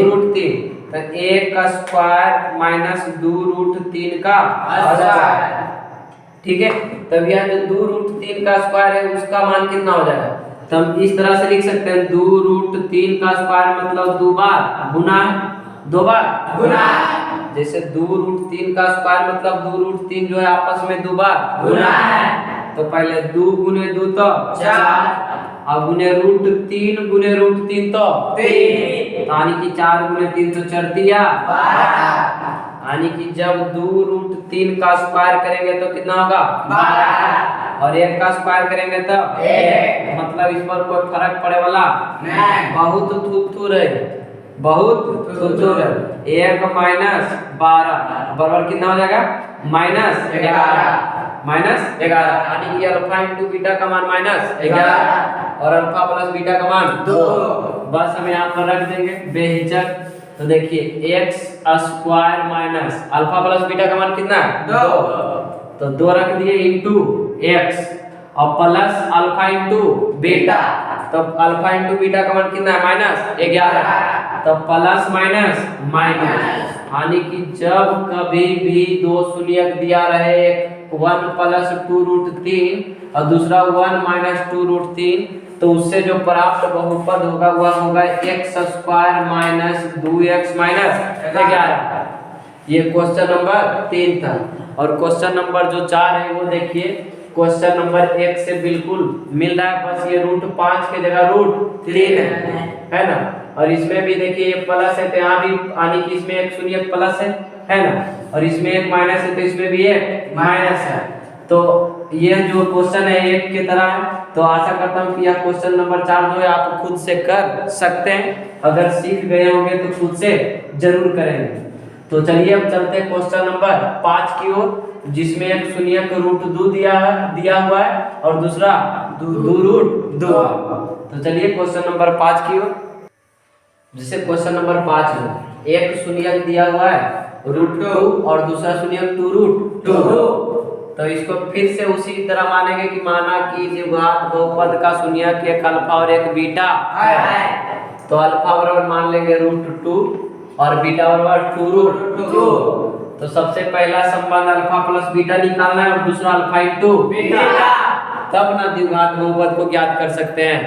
रूट 3। तो 1 का स्क्वायर माइनस 2 रूट 3 का स्क्वायर, ठीक है। तब यह जो 2 रूट 3 का स्क्वायर है उसका मान कितना हो जाएगा, तो हम इस तरह से लिख सकते हैं 2 रूट 3 का स्क्वायर मतलब 2 बार गुना, 2 बार गुना। जैसे 2 रूट 3 का स्क्वायर मतलब 2 रूट 3 जो है आपस में 2 बार गुना है। तो पहले 2 गुने 2 तो 4 और गुने रूट 3 गुने रूट 3 तो 3, यानी कि 4 गुने 3 तो 4 दिया 12। यानी कि जब 2 रूट 3 का स्क्वायर करेंगे तो कितना होगा 12 और 1 का स्क्वायर करेंगे तो 1। मतलब इस पर कोई फर्क पड़े वाला नहीं, बहुत थुथुर है, बहुत थुथुर है। 1 माइनस 12 बराबर कितना हो जाएगा -11, यानी कि अल्फा इंटू बीटा का मान -11 और अल्फा प्लस बीटा का मान 2। बस हम यहाँ पर रख देंगे बेहिचक। तो देखिए x square minus alpha plus beta का मान कितना है 2, तो 2 रख दिए इंटू x और प्लस अल्फा इंटू बीटा। तो अल्फा इंटू बीटा का मान कितना है -11, तो प्लस माइनस माइनस, यानी कि जब कभी भी दो शून्यक दिया रहे 1 प्लस 2 रूट 3 और दूसरा 1 माइनस 2 रूट 3, तो उससे जो प्राप्त बहुपद होगा वह होगा x square minus 2x minus 11। ये क्वेश्चन नंबर 3 था। और क्वेश्चन नंबर जो 4 है वो देखिए क्वेश्चन नंबर 1 से बिल्कुल मिल रहा है, बस ये √5 की जगह √3 है ना। और इसमें भी देखिए ये प्लस है तो यहाँ भी यानी कि इसमें एक शून्य प्लस है ना, और इसमें एक माइनस है तो इसमें भी एक माइनस है। तो ये जो क्वेश्चन है एक की तरह है। तो आशा करता हूँ कि यह क्वेश्चन नंबर 4 जो है आप खुद से कर सकते हैं, अगर सीख गए होंगे तो खुद से जरूर करेंगे। तो चलिए अब चलते हैं क्वेश्चन नंबर 5 की ओर, जिसमें एक शून्य का √2 दिया हुआ है और दूसरा 2√2। तो चलिए क्वेश्चन नंबर 5 की ओर, जिसे क्वेश्चन नंबर 5 में एक शून्य दिया हुआ है √2 और दूसरा शून्य 2√2। तो इसको फिर से उसी तरह मानेंगे कि माना कि द्विघात बहुपद का शून्यक एक अल्फा और एक बीटा है। तो अल्फा बराबर मान लेंगे √2 और बीटा बराबर 2√2। तो सबसे पहला संबंध अल्फा प्लस बीटा निकालना है और दूसरा अल्फा इंटू बीटा, तब ना द्विघात बहुपद को ज्ञात कर सकते हैं।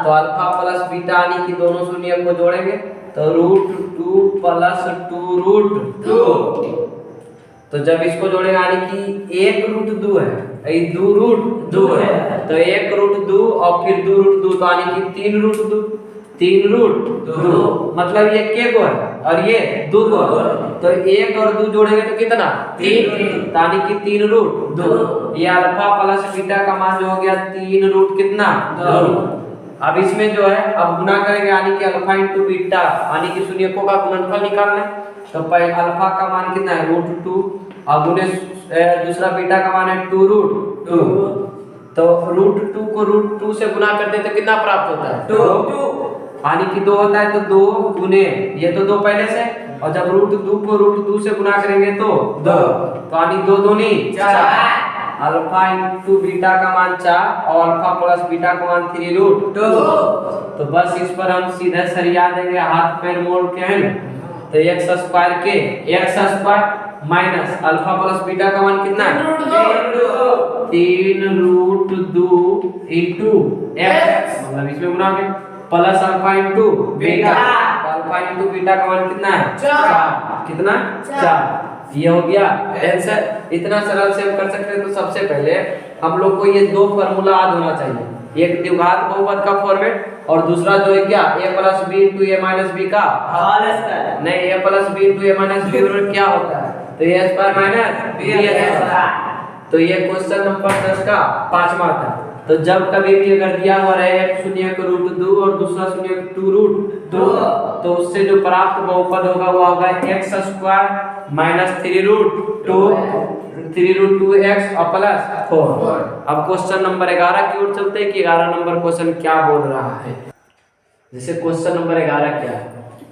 तो अल्फा प्लस बीटा यानी कि दोनों शून्य को जोड़ेंगे तो √2 प्लस 2√2। तो जब इसको जोड़ेगा यानी कि 1√2 है, 2√2 है, तो 1√2 और फिर 2√2 तो यानी कि 3√2, 3√2 मतलब ये के को है और ये 2 को है। तो 1 और 2 जोड़ेंगे तो कितना 3, यानी कि 3√2। ये अल्फा प्लस बीटा का मान जो हो गया 3 कितना 2। अब इसमें जो है अब गुना करेंगे यानी कि अल्फा इंटू बीटा यानी कि शून्यकों का गुणनफल निकालना है। तो पहले अल्फा का मान कितना है √2 और गुने दूसरा बीटा का मान है 2√2। तो √2 को √2 से गुना करते तो कितना प्राप्त होता है 2, यानी कि 2 होता है तो 2 गुने ये तो 2 पहले से, और जब √2 को √2 से गुना करेंगे तो 2, तो यानी 2 दूनी 4। अल्फा इंटू बीटा का मान 4 और अल्फा प्लस बीटा का मान 3√2। तो बस इस पर हम सीधे सरिया देंगे हाथ पैर मोड़ के, है ना। तो x² के x² minus alpha plus beta का मान कितना है 3√2 इंटू x, मतलब इसमें गुना के plus alpha into beta, alpha into beta का मान कितना है 4, कितना 4। ये हो गया आंसर। इतना सरल से हम कर सकते हैं। तो सबसे पहले हम लोग को ये दो फार्मूला याद होना चाहिए, एक द्विघात बहुपद का फॉर्मेट और दूसरा जो है क्या a plus b into a minus b का नहीं a plus b into a minus b क्या होता है तो a स्क्वायर माइनस b। तो ये क्वेश्चन नंबर 10 का 5वां था। तो जब कभी भी अगर दिया हुआ रहे एक शून्य का √2 और दूसरा शून्य 2√2 तो उससे जो प्राप्त बहुपद होगा वो होगा x² माइनस 3√2x और प्लस 4। अब क्वेश्चन नंबर 11 की ओर चलते हैं कि 11 नंबर क्वेश्चन क्या बोल रहा है। जैसे क्वेश्चन नंबर 11 क्या है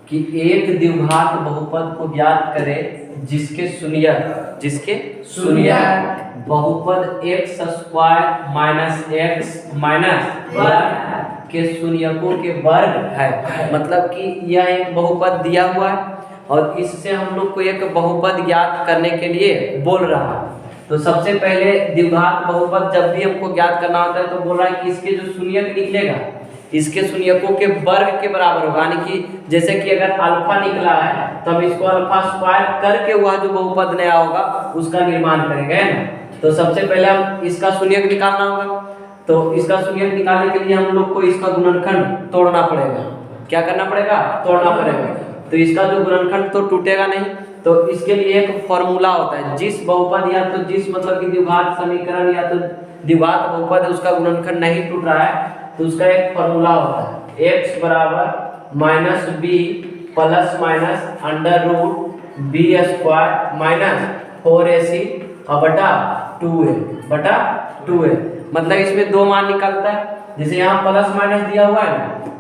कि एक द्विघात बहुपद को ज्ञात करें जिसके शून्य बहुपद x² माइनस x माइनस के शून्यकों के वर्ग है। मतलब कि यह एक बहुपद दिया हुआ है और इससे हम लोग को एक बहुपद ज्ञात करने के लिए बोल रहा है। तो सबसे पहले द्विघात बहुपद जब भी हमको ज्ञात करना होता है तो बोल रहा है कि इसके जो शून्यक निकलेगा इसके शून्यकों के वर्ग के बराबर होगा। यानी कि जैसे कि अगर अल्फा निकला है तो हम इसको अल्फा स्क्वायर करके वह जो बहुपद नया होगा उसका निर्माण करेंगे, है ना। तो सबसे पहले हम इसका शून्यक निकालना होगा। तो इसका शून्यक निकालने के लिए हम लोग को इसका गुणनखंड तोड़ना पड़ेगा। क्या करना पड़ेगा तोड़ना पड़ेगा। तो इसका जो गुणनखंड तो टूटेगा नहीं, तो इसके लिए एक फॉर्मूला होता है। जिस बहुपद या तो जिस मतलब कि द्विघात समीकरण या तो द्विघात बहुपद है उसका गुणनखंड नहीं टूट रहा है तो उसका एक फॉर्मूला होता है x बराबर minus b plus minus √b² minus 4ac बटा 2a। मतलब इसमें दो मान निकलता है। जैसे यहाँ प्लस माइनस दिया हुआ है ना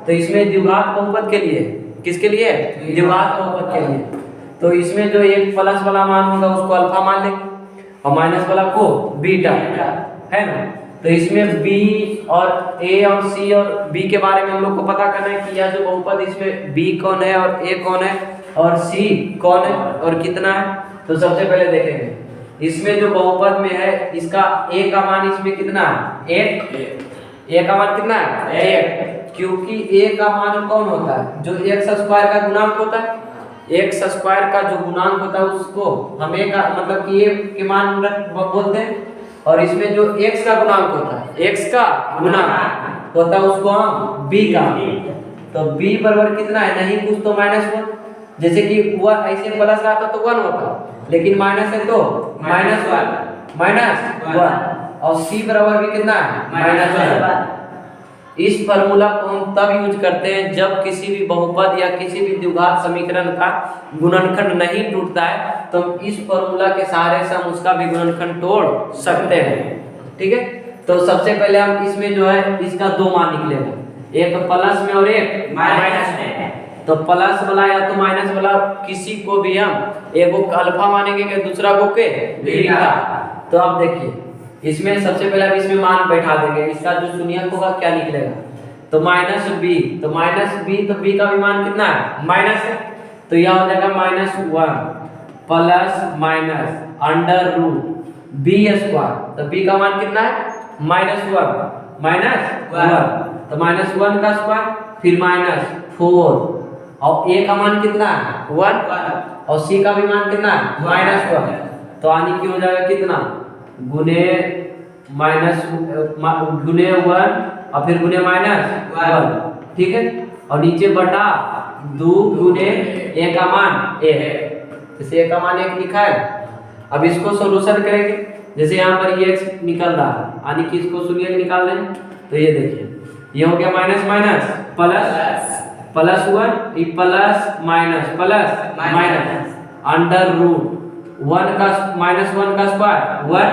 तो इसमें द्विघात बहुपद के लिए किसके लिए द्विघात बहुपद के लिए। तो इसमें जो एक प्लस वाला मान होगा उसको अल्फा मान लेंगे और माइनस वाला को बीटा, है ना। तो इसमें b और a और c और b के बारे में हम लोग को पता करना है कि यह जो बहुपद इसमें b कौन है और a कौन है और c कौन है और कितना है। तो सबसे पहले देखेंगे इसमें जो बहुपद में है इसका a का मान इसमें कितना है 1, a का मान कितना है 1, क्योंकि a का मान कौन होता है जो x² का गुणांक होता है। एक्स स्क्वायर का जो गुणांक होता है उसको हम ए का मतलब कि ए के मान बोलते हैं, और इसमें जो एक्स का गुणांक होता है, एक्स का गुणांक होता है उसको हम बी का। तो बी बराबर कितना है, नहीं कुछ तो -1, जैसे कि वह ऐसे प्लस रहता तो 1 होता, लेकिन माइनस है तो -1 और सी बराबर भी कितना है -1। इस फार्मूला को हम तब यूज करते हैं जब किसी भी बहुपद या किसी भी द्विघात समीकरण का गुणनखंड नहीं टूटता है, तो इस फार्मूला के सहारे से हम उसका भी गुणनखंड तोड़ सकते हैं। ठीक है, तो सबसे पहले हम इसमें जो है इसका दो मान निकलेगा, एक प्लस में और एक माइनस में। तो प्लस वाला या तो माइनस वाला किसी को भी हम एक को अल्फा मानेंगे कि दूसरा को के बीटा। तो अब देखिए इसमें सबसे पहले हम इसमें मान बैठा देंगे, इसका जो शून्यक होगा क्या निकलेगा, तो -b, तो -b तो b का भी मान कितना है माइनस है, तो यह हो जाएगा -1 plus minus under root b square. तो b का मान कितना है -1 तो -1 का स्क्वायर फिर -4 और a का मान कितना है 1 और c का भी मान कितना है -1। तो आने की हो जाएगा कितना गुने 1 और फिर गुने -1, ठीक है, और नीचे बटा 2 गुने a का मान 1, जैसे a का मान 1 लिखा है। अब इसको सॉल्यूशन करेंगे, जैसे यहाँ पर ये x निकल रहा है, यानी कि इसको शून्य निकाल लें, तो ये देखिए ये हो गया minus minus plus 1 plus minus under root 1 का -1 का स्क्वायर 1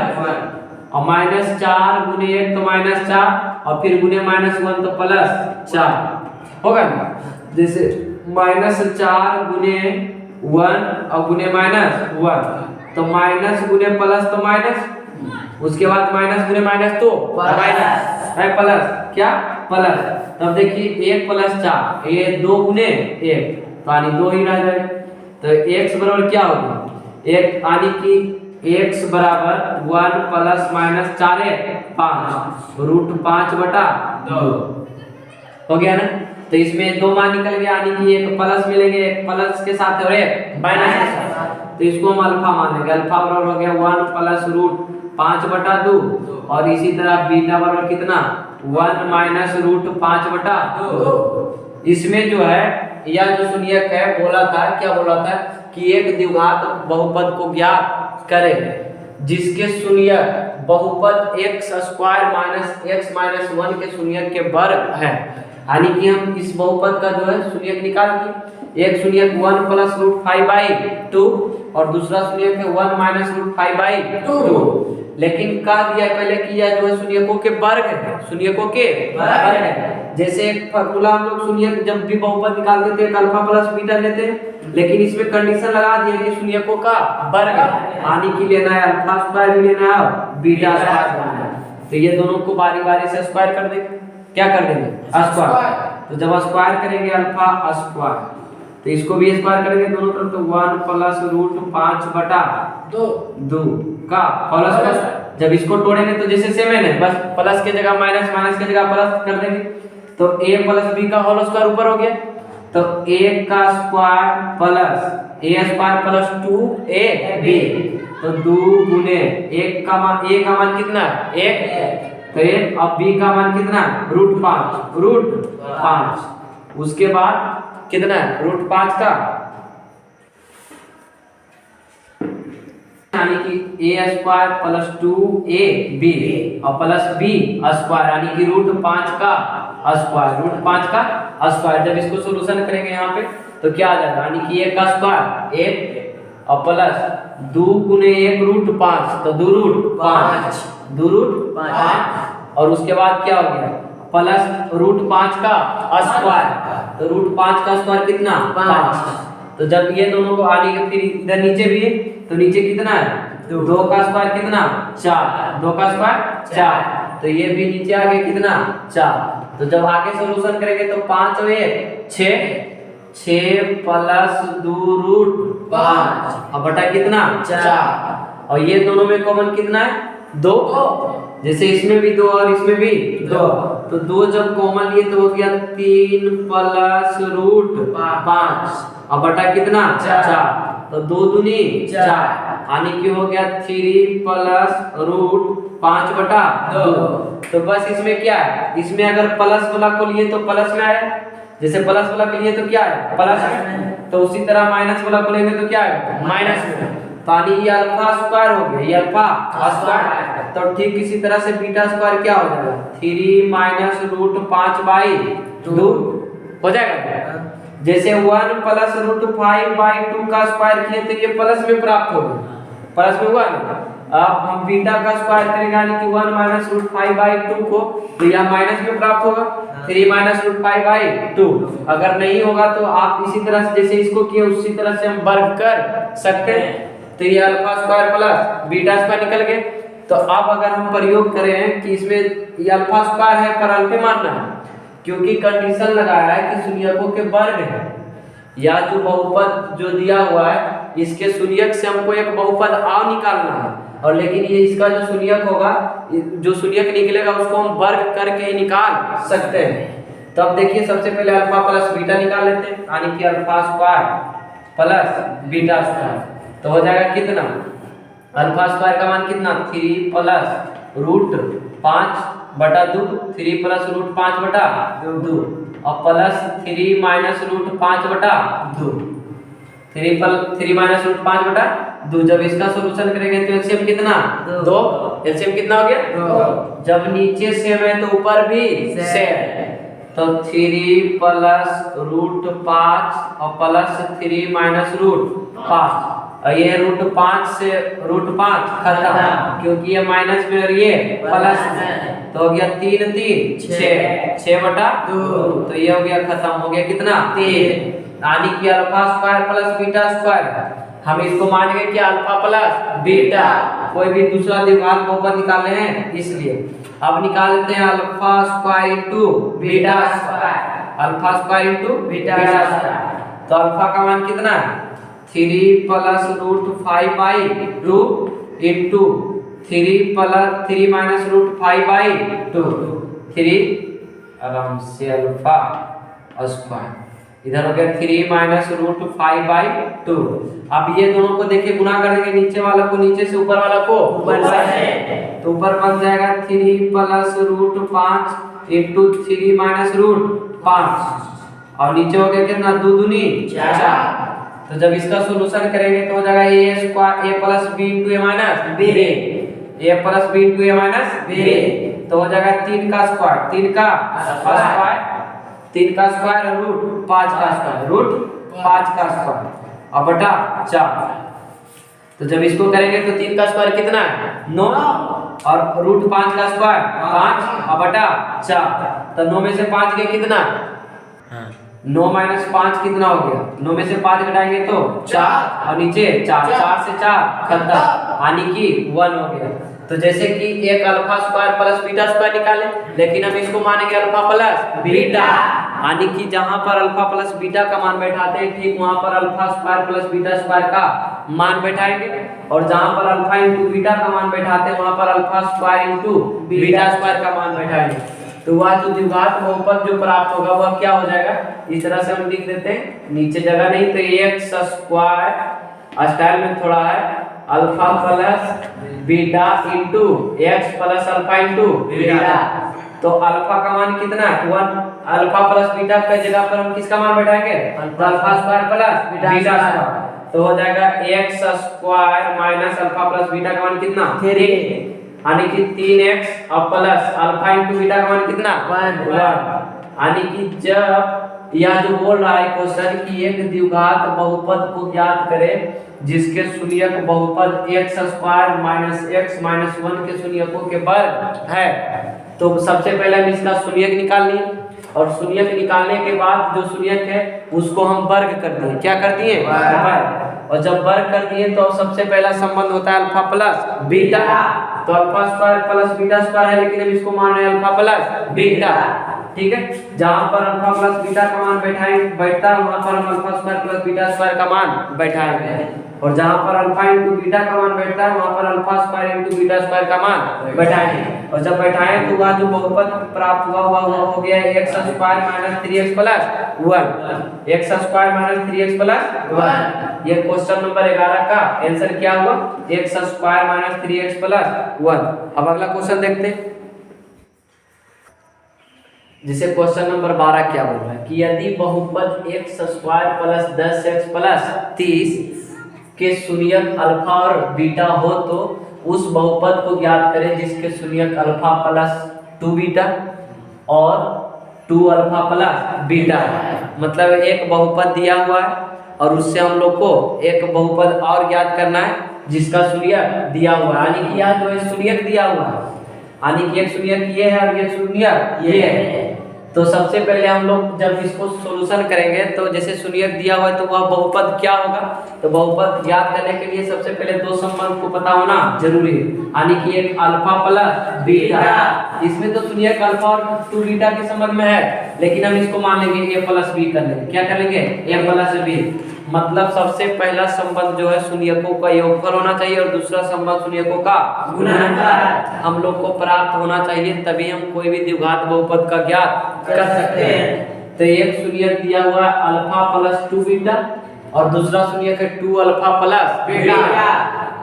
और -4 गुने 1 तो -4 और फिर गुने -1 तो +4 होगा ना। जैसे -4 गुने 1 और गुने -1 तो माइनस गुने प्लस तो माइनस, उसके बाद माइनस गुने माइनस तो माइनस है प्लस क्या प्लस। तब देखिए 1 + 4 ये 2 गुने 1 तो यानी 2 ही रह जाएगा। तो x बराबर क्या होगा, एक यानी कि x बराबर 1 ± 4 5 √5/2 हो गया ना। तो इसमें दो मान निकल गया, यानी कि एक प्लस मिलेंगे, एक प्लस के साथ और एक माइनस के साथ, तो इसको हम अल्फा मान लेंगे। अल्फा बराबर हो गया 1 + √5/2 और इसी तरह बीटा बराबर कितना 1 - √5/2। इसमें जो है यह जो शून्यक है बोला था, क्या बोला था कि एक द्विघात बहुपद को ज्ञात करें जिसके शून्यक बहुपद x² - x - 1 के शून्यक के वर्ग है। यानी कि हम इस बहुपद का जो है शून्यक निकाल दिए, एक शून्यक 1 + √5/2 और दूसरा शून्यक है 1 - √5/2। लेकिन कहा दिया पहले कि यह जो है शून्यकों के वर्ग है, शून्यकों के वर्ग है। जैसे एक फार्मूला हम लोग शून्यक जब भी बहुपद निकालते थे अल्फा प्लस बीटा लेते हैं, लेकिन इसमें कंडीशन लगा दिया कि शून्यकों का वर्ग यानी कि लेना है अल्फा स्क्वायर भी लेना है बीटा स्क्वायर लेना है। तो ये दोनों को बारी बारी से स्क्वायर कर देंगे, क्या कर देंगे स्क्वायर। तो जब स्क्वायर करेंगे अल्फा स्क्वायर तो इसको भी स्क्वायर करेंगे दोनों तरफ, तो 1 + √5/2 का प्लस जब इसको तोड़ेंगे तो जैसे सेम है बस प्लस के जगह माइनस, माइनस के जगह प्लस कर देंगे, तो a + b का होल स्क्वायर ऊपर हो गया, तो a का स्क्वायर प्लस a² + 2ab तो 2 गुने a का मान कितना 1 तो 1 और b का मान कितना √5 उसके बाद कितना √5 का, यानी कि a² + 2ab और प्लस b स्क्वायर यानी कि √5 का स्क्वायर। जब इसको सॉल्यूशन करेंगे यहाँ पे तो क्या आ जाएगा, यानी कि 1 का स्क्वायर 1 और प्लस 2 गुने 1 √5 तो 2 √5 और उसके बाद क्या हो गया प्लस √5 का स्क्वायर, तो √5 का स्क्वायर कितना 5। तो जब ये दोनों को आने के फिर इधर नीचे भी है तो नीचे कितना है 2 का स्क्वायर कितना 4, 2 का स्क्वायर 4 तो ये भी नीचे आ गया कितना 4। तो जब आगे सॉल्यूशन करेंगे तो 5 और 1 6 प्लस 2 √5 और बटा कितना 4 और ये दोनों में कॉमन कितना है 2, जैसे इसमें भी 2 और इसमें भी 2 तो 2 जब कॉमन लिए तो हो गया 3 प्लस रूट 5 और बटा कितना 4, तो 2 दूनी 4 यानी कि हो गया 3 प्लस रूट 5 बटा 2। तो बस इसमें क्या है, इसमें अगर प्लस वाला को लिए तो प्लस में आए, जैसे प्लस वाला के लिए तो क्या है प्लस में, तो उसी तरह माइनस वाला को लेंगे तो क्या है माइनस में। तो ये अल्फा स्क्वायर हो गया, ये अल्फा स्क्वायर। तो ठीक इसी तरह से बीटा स्क्वायर क्या हो जाएगा 3 माइनस रूट 5/2 हो जाएगा। जैसे 1 प्लस रूट 5/2 का स्क्वायर किए तो ये प्लस में प्राप्त होगा, प्लस में हुआ ना। अब हम बीटा का स्क्वायर करेंगे यानी कि 1 माइनस रूट 5/2 को, तो यह माइनस में प्राप्त होगा 3 माइनस रूट 5/2। अगर नहीं होगा तो आप इसी तरह से जैसे इसको किए उसी तरह से हम वर्ग कर सकते हैं। तो ये alpha square plus beta square निकल गए। तो अब अगर हम प्रयोग करें कि इसमें ये अल्फा स्क्वायर है पर अल्फे मानना है, क्योंकि कंडीशन लगाया है कि शून्यकों के वर्ग है या जो बहुपद जो दिया हुआ है इसके शून्यक से हमको एक बहुपद आ निकालना है, और लेकिन ये इसका जो शून्यक होगा, जो शून्यक निकलेगा उसको हम वर्ग करके ही निकाल सकते हैं। तो अब देखिए सबसे पहले अल्फा प्लस बीटा निकाल लेते हैं, यानी कि alpha square plus beta square. तो हो जाएगा कितना, अल्फा स्क्वायर का मान कितना 3 प्लस रूट 5/2, 3 प्लस रूट 5/2 और plus 3 minus root 5/2, 3 minus root 5/2। जब इसका सॉल्यूशन करेंगे तो एलसीएम कितना 2, एलसीएम कितना हो गया 2। जब नीचे सेम है तो ऊपर भी सेम है, तो 3 प्लस रूट 5 और प्लस 3 माइनस रूट 5, और ये रूट 5 से रूट 5 खत्म क्योंकि ये माइनस में और ये प्लस में, तो हो गया 3 3 6/2। तो ये हो गया खत्म, हो गया कितना 3, यानी कि alpha square plus beta square. हम इसको मान गए कि अल्फा प्लस बीटा, कोई भी दूसरा द्विघात बहुपद निकालने हैं इसलिए। अब निकाल लेते हैं alpha square into beta square, alpha square into beta square. तो अल्फा का मान कितना है 3 plus root 5/2 into 3 minus root 5/2, 3 आराम से अल्फा स्क्वायर, इधर हो गया 3 माइनस रूट 5/2। अब ये दोनों को देखिए गुना कर देंगे, नीचे वाला को नीचे से ऊपर वाला को ऊपर से, तो ऊपर बन जाएगा 3 plus root 5 into 3 minus root 5 और नीचे हो गया कितना 2 दूनी 4। तो जब इसका सॉल्यूशन करेंगे तो हो जाएगा a square a plus b into a minus b, a plus b into a minus b, तो हो जाएगा 3 का स्क्वायर, 3 का स्क्वायर, 3 का स्क्वायर और रूट 5 का स्क्वायर, रूट 5 का स्क्वायर और बटा 4। तो जब इसको करेंगे तो 3 का स्क्वायर कितना है 9 और रूट 5 का स्क्वायर 5 और बटा 4। तो 9 में से 5 के कितना 9 माइनस 5 कितना हो गया, 9 में से 5 घटाएंगे तो 4 और नीचे 4, 4 से 4 खत्म, यानी कि 1 हो गया। तो जैसे कि एक alpha square plus beta square निकाले, लेकिन हम इसको मानेंगे अल्फा प्लस बीटा, यानी कि जहां पर अल्फा प्लस बीटा का मान बैठाते हैं ठीक वहां पर alpha square plus beta square का मान बैठाएंगे, और जहां पर अल्फा इंटू बीटा का मान बैठाते हैं वहां पर alpha square into beta square का मान बैठाएंगे। तो वह जो द्विघात बहुपद जो प्राप्त होगा वह क्या हो जाएगा, इस तरह से हम लिख देते हैं, नीचे जगह नहीं तो एक्स स्क्वायर स्टाइल में थोड़ा है alpha plus beta into x plus alpha into beta. तो अल्फा का मान कितना है 1, अल्फा प्लस बीटा की जगह पर हम किसका मान बैठाएंगे alpha square plus beta square, तो हो जाएगा x square minus alpha plus beta का मान कितना 3, यानी कि 3x और प्लस अल्फा इंटू बीटा का मान कितना 1, यानी कि जब यह जो बोल रहा है क्वेश्चन कि एक द्विघात बहुपद को ज्ञात करें जिसके शून्यक बहुपद x square minus x minus 1 के शून्यकों के वर्ग है, तो सबसे पहले हम इसका शून्यक निकाल लिए, और शून्यक निकालने के बाद जो शून्यक है उसको हम वर्ग कर दिए, क्या कर दिए वर्ग, और जब वर्ग कर दिए तो सबसे पहला संबंध होता है अल्फा प्लस बीटा, तो alpha square plus beta square है लेकिन हम इसको मान रहे हैं अल्फा प्लस बीटा, ठीक है। जहां पर अल्फा प्लस बीटा का मान बैठता है वहां पर हम alpha square plus beta square का मान बैठाएंगे, और जहां पर अल्फा इंटू बीटा का मान बैठता है वहां पर alpha square into beta square का मान बैठाएंगे, और जब बैठाएं तो वह जो बहुपद प्राप्त हुआ हो गया x square minus 3x plus 1, x square minus 3x plus 1। ये क्वेश्चन नंबर 11 का आंसर क्या हुआ, x square minus 3x plus 1। अब अगला क्वेश्चन देखते हैं, जिसे क्वेश्चन नंबर 12 क्या बोल रहा है कि यदि बहुपद x square plus 10x plus 30 के शून्यक अल्फा और बीटा हो तो उस बहुपद को ज्ञात करें जिसके शून्यक अल्फा प्लस 2 बीटा और 2 अल्फा प्लस बीटा है। मतलब एक बहुपद दिया हुआ है और उससे हम लोग को एक बहुपद और ज्ञात करना है जिसका शून्यक दिया हुआ है, यानी कि यह जो है शून्यक दिया हुआ है, यानी कि एक शून्यक ये है और एक शून्यक ये है। तो सबसे पहले हम लोग जब इसको सॉल्यूशन करेंगे तो जैसे शून्यक दिया हुआ है तो वह बहुपद क्या होगा, तो बहुपद ज्ञात करने के लिए सबसे पहले दो संबंध को पता होना जरूरी है, यानी कि एक अल्फा प्लस बीटा। इसमें तो शून्यक अल्फा और 2 बीटा के संबंध में है, लेकिन हम इसको मान लेंगे a प्लस बी कर लेंगे। क्या कर लेंगे, a प्लस बी। मतलब सबसे पहला संबंध जो है शून्यकों का योगफल होना चाहिए और दूसरा संबंध शून्यकों का गुणनफल हम लोग को प्राप्त होना चाहिए, तभी हम कोई भी द्विघात बहुपद का ज्ञात कर सकते हैं। तो एक शून्यक दिया हुआ है अल्फा प्लस 2 बीटा और दूसरा शून्यक है 2 अल्फा प्लस बीटा।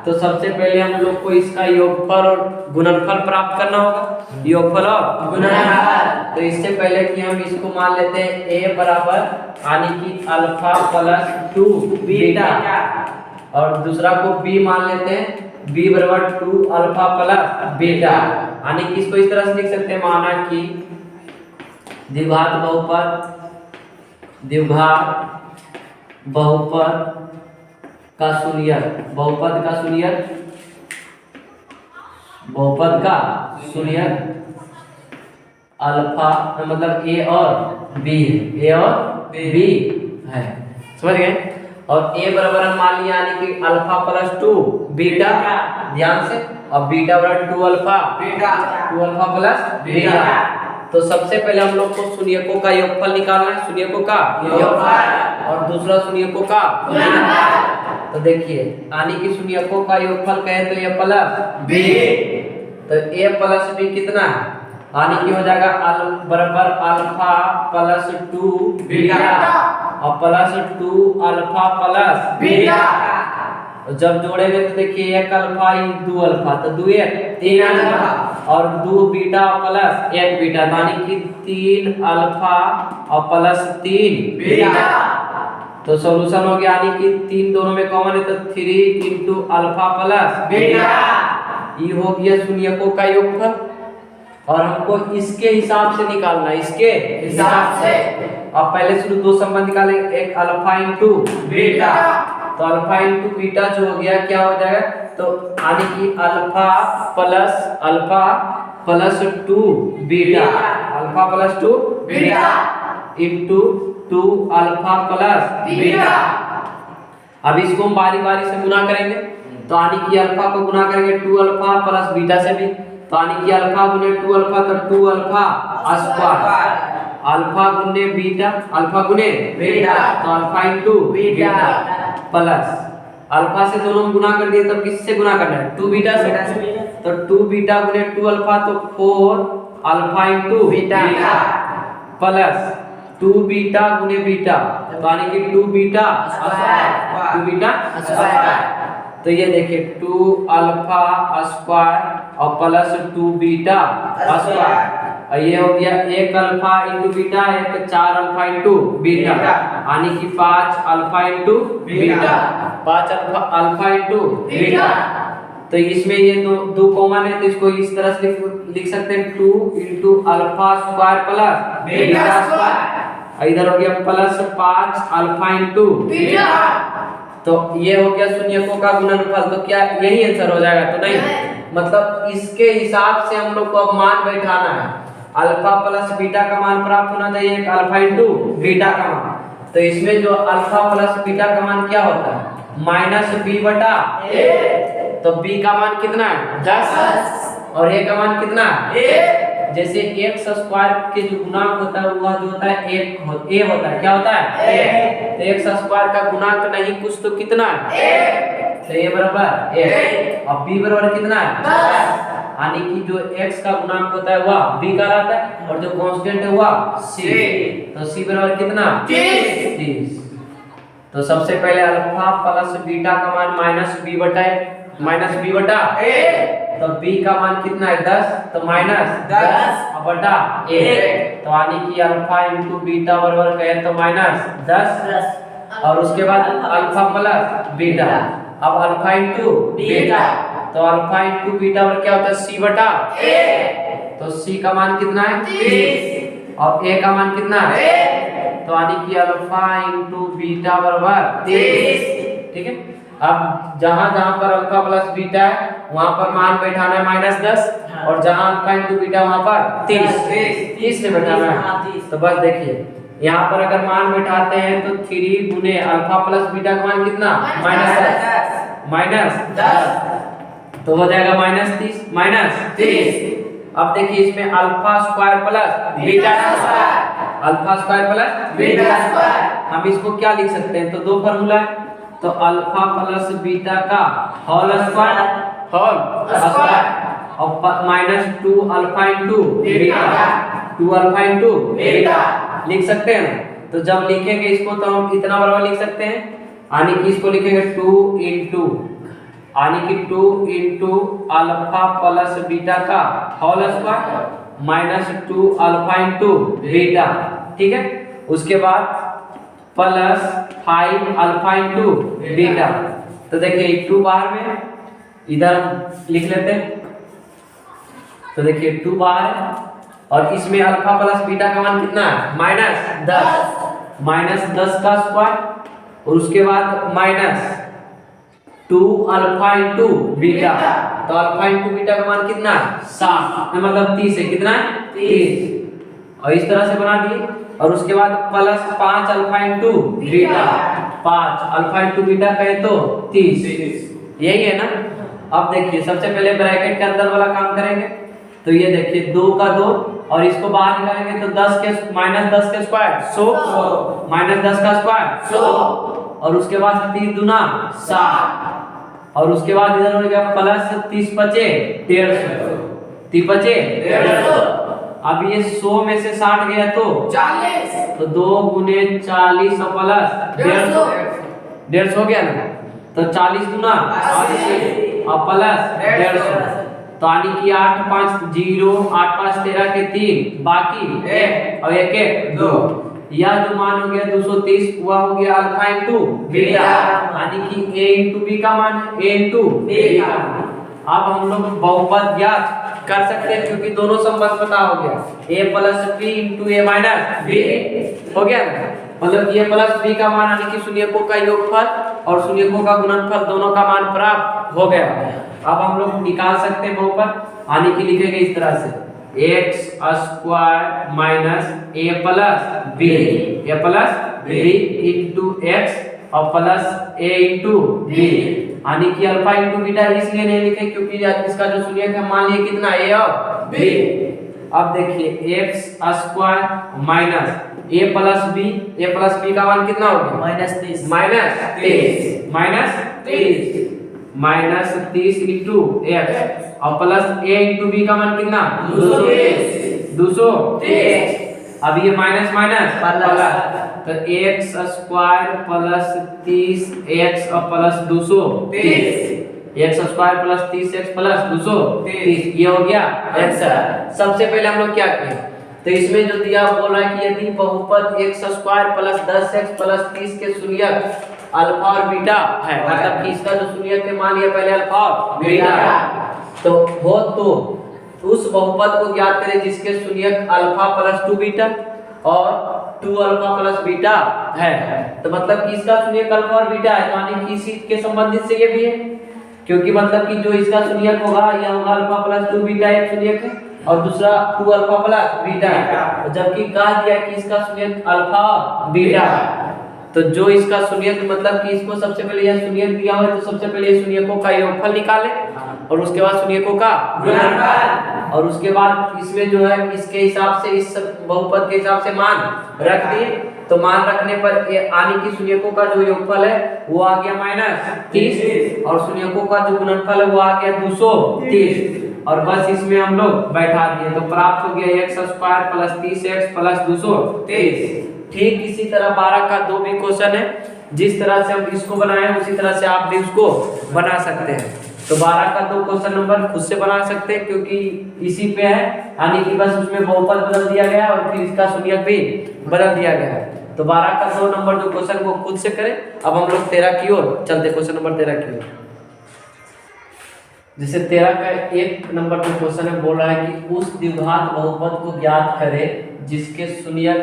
तो सबसे पहले हम लोग को इसका योगफल और गुणनफल प्राप्त करना होगा, योगफल और गुणनफल। तो इससे पहले कि हम इसको मान लेते हैं a बराबर यानी कि अल्फा प्लस 2 बीटा और दूसरा को b मान लेते हैं b बराबर 2 अल्फा प्लस बीटा, यानी कि इसको इस तरह से लिख सकते हैं, माना कि द्विघात बहुपद का शून्यक अल्फा मतलब a और b है, समझ गए। और a बराबर हम मान लिया यानी कि अल्फा प्लस 2 बीटा, ध्यान से, और बीटा बराबर 2 अल्फा प्लस बीटा। तो सबसे पहले हम लोग को शून्यकों का योगफल निकालना है, शून्यकों का योगफल और दूसरा शून्यकों का गुणनफल। तो देखिए यानी कि शून्यकों का योगफल कहे तो a प्लस b, तो a प्लस b कितना है, यानी कि हो जाएगा बराबर अल्फा प्लस 2 बीटा और प्लस 2 अल्फा प्लस बीटा। जब जोड़ेंगे तो देखिए 1 अल्फा 2 अल्फा तो 2 3 अल्फा और 2 बीटा प्लस 1 बीटा, यानी कि 3 अल्फा और प्लस 3 बीटा। तो सॉल्यूशन हो गया, यानी कि 3 दोनों में कॉमन है तो 3 इंटू अल्फा प्लस बीटा। ये हो गया शून्यकों का योगफल और हमको इसके हिसाब से निकालना है, इसके हिसाब से। अब पहले शुरू दो संबंध निकालें, एक अल्फा इंटू बीटा, तो अल्फा इंटू बीटा जो हो गया क्या हो जाएगा, तो यानी कि alpha plus 2 beta, alpha plus 2 beta into 2 alpha plus beta. अब इसको हम बारी बारी से गुना करेंगे, तो यानी कि अल्फा को गुना करेंगे 2 अल्फा प्लस बीटा से भी, तो यानी कि अल्फा गुने 2 अल्फा तो 2 अल्फा स्क्वायर, अल्फा गुने बीटा, अल्फा गुने बीटा तो alpha into beta plus alpha से दोनों में गुना कर दिए, तब किससे गुना करना है, 2 बीटा से, तो 2 बीटा गुने 2 अल्फा तो 4 alpha into beta plus 2 beta गुने बीटा, तो यानी कि 2 बीटा स्क्वायर। तो ये देखिए 2 अल्फा स्क्वायर और प्लस 2 बीटा स्क्वायर, और ये हो गया 1 alpha into beta, 4 alpha into beta, यानी कि 5 alpha into beta, 5 alpha into beta. तो इसमें ये दो कॉमन है तो इसको इस तरह से लिख सकते हैं 2 into alpha square plus beta square, इधर हो गया प्लस 5 अल्फा इंटू बीटा। तो ये हो गया शून्यकों का गुणनफल, तो क्या यही आंसर हो जाएगा, तो नहीं, मतलब इसके हिसाब से हम लोग को अब मान बैठाना है, अल्फा प्लस बीटा का मान प्राप्त होना चाहिए, एक अल्फा इंटू बीटा का मान। तो इसमें जो अल्फा प्लस बीटा का मान क्या होता है, माइनस b बटा a, तो b का मान कितना है 10 और a का मान कितना है 1, जैसे एक्स स्क्वायर के जो गुणांक होता है वह जो होता है ए होता है। क्या होता है? ए। तो एक्स स्क्वायर का गुणांक नहीं कुछ तो कितना है? तो ए बराबर ए और बी बराबर कितना है? 10। यानी कि जो x का गुणांक होता है वह b का रहता है और जो कांस्टेंट है वह c। तो c बराबर कितना? 30। तो सबसे पहले अल्फा प्लस बीटा का मान -b बटा a। तो b का मान कितना है? 10। तो -10 बटा a। तो यानी कि अल्फा इंटू बीटा बराबर कहे तो -10 और उसके बाद अल्फा प्लस बीटा। अब अल्फा इंटू बीटा तो अल्फा इंटू बीटा बराबर क्या होता है? c बटा a। तो c का मान कितना है? 30 और a का मान कितना है? तो यानी कि अल्फा इंटू बीटा बराबर 30। ठीक है। अब जहां जहां पर अल्फा प्लस बीटा है वहां पर मान बैठाना है -10 और जहां अल्फा इंटू बीटा वहां पर 30 से बैठाना है। तो बस देखिए यहाँ पर अगर मान बैठाते हैं तो 3 गुने अल्फा प्लस बीटा का मान कितना? -10 तो हो जाएगा -30। अब देखिए इसमें alpha square plus beta square, alpha square plus beta square हम इसको क्या लिख सकते हैं? तो दो फार्मूला है। तो अल्फा प्लस बीटा का होल स्क्वायर और -2 alpha into beta 2 alpha into beta लिख सकते हैं ना। तो जब लिखेंगे इसको तो हम इतना बराबर लिख सकते हैं यानी कि इसको लिखेंगे 2 इंटू अल्फा प्लस बीटा का whole square -2 alpha into beta. ठीक है। उसके बाद प्लस 5 अल्फा इंटू बीटा। तो देखिए 2 बाहर में इधर लिख लेते हैं। तो देखिए 2 बाहर है और इसमें अल्फा प्लस बीटा का मान कितना है? -10 का स्क्वायर और उसके बाद -2 अल्फा इंटू बीटा। तो अल्फा इंटू बीटा का मान कितना है? 7 मतलब 30 है। कितना है? 30 और इस तरह से बना दिए और उसके बाद plus 5 alpha into beta 5 alpha into beta कहे तो 30 यही है ना। अब देखिए सबसे पहले ब्रैकेट के अंदर वाला काम करेंगे। तो ये देखिए 2 का 2 और इसको बाहर निकालेंगे तो -10 के स्क्वायर 100 -10 का स्क्वायर 100 और उसके बाद 30 दूना 60 और उसके बाद इधर हो गया प्लस 30 पचे 150 30 पचे 150। अब ये 100 में से 60 गया तो 40 तो 2 गुने 40 और प्लस 150 हो गया ना। तो 40 गुना 80 और प्लस 150 तो यानी कि 8 5 0 8 5 13 के 3 बाकी 1 और 1 1 2। यह जो मान हो गया 230 हुआ हो गया अल्फा इंटू बीटा यानी कि a इंटू b का मान है a इंटू b का। अब हम लोग बहुपद ज्ञात कर सकते हैं क्योंकि दोनों संबंध पता हो गया a plus b into a minus b हो गया ना। मतलब a प्लस b का मान यानी कि शून्यकों का योगफल और शून्यकों का गुणनफल दोनों का मान प्राप्त हो गया। अब हम लोग निकाल सकते हैं बहुपद यानी कि लिखेंगे इस तरह से x square minus a plus b into x और प्लस a इंटू b यानी कि अल्फा इंटू बीटा इसलिए नहीं लिखे क्योंकि इसका जो शून्यक है मान लिए कितना a और b। अब देखिए x square minus a plus b का मान कितना हो गया? -30 इंटू x और प्लस a इंटू b का मान कितना? 230। अब ये माइनस प्लस तो x स्क्वायर प्लस 30x और plus 230 x square plus 30x plus 230 ये हो गया आंसर। सबसे पहले हम लोग क्या किए तो इसमें जो दिया बोल रहा है कि यदि बहुपद x square plus 10x plus 30 के शून्यक अल्फा और बीटा है मतलब कि इसका जो शून्यक है मान लिया पहले अल्फा और बीटा तो हो तो उस बहुपद को ज्ञात करें जिसके शून्यक अल्फा प्लस 2 बीटा और 2 अल्फा प्लस बीटा है। तो मतलब कि इसका शून्यक अल्फा और बीटा है तो यानी कि इसी के संबंधित से ये भी है क्योंकि मतलब कि जो इसका शून्यक होगा यह होगा अल्फा प्लस 2 बीटा एक शून्यक है और दूसरा 2 अल्फा प्लस बीटा है। जबकि कहा दिया कि इसका शून्यक अल्फा बीटा तो जो इसका शून्यक मतलब कि इसको सबसे पहले यह शून्यक दिया हुआ है तो सबसे पहले शून्यकों का योगफल निकालें और उसके बाद शून्यकों का गुणनफल, और उसके बाद इसमें जो है इसके हिसाब से इस बहुपद के हिसाब से मान रख दिए। तो मान रखने पर ये आने की शून्यकों का जो योगफल है वो आ गया -30 और शून्यकों का जो गुणनफल है वो आ गया 230 और बस इसमें हम लोग बैठा दिए तो प्राप्त हो गया x² + 30x + 230। ठीक इसी तरह 12 का 2 भी क्वेश्चन है, जिस तरह से हम इसको बनाए हैं उसी तरह से आप भी उसको बना सकते हैं। तो 12 का 2 क्वेश्चन नंबर खुद से बना सकते हैं क्योंकि इसी पे है, यानी कि बस उसमें बहुपद बदल दिया गया है और फिर इसका शून्यक भी बदल दिया गया है। तो 12 का 2 नंबर जो क्वेश्चन को खुद से करें। अब हम लोग 13 की ओर चलते, क्वेश्चन नंबर 13 की ओर। जैसे 13 का 1 नंबर जो क्वेश्चन है बोल रहा है कि उस द्विघात बहुपद को ज्ञात करें जिसके शून्यक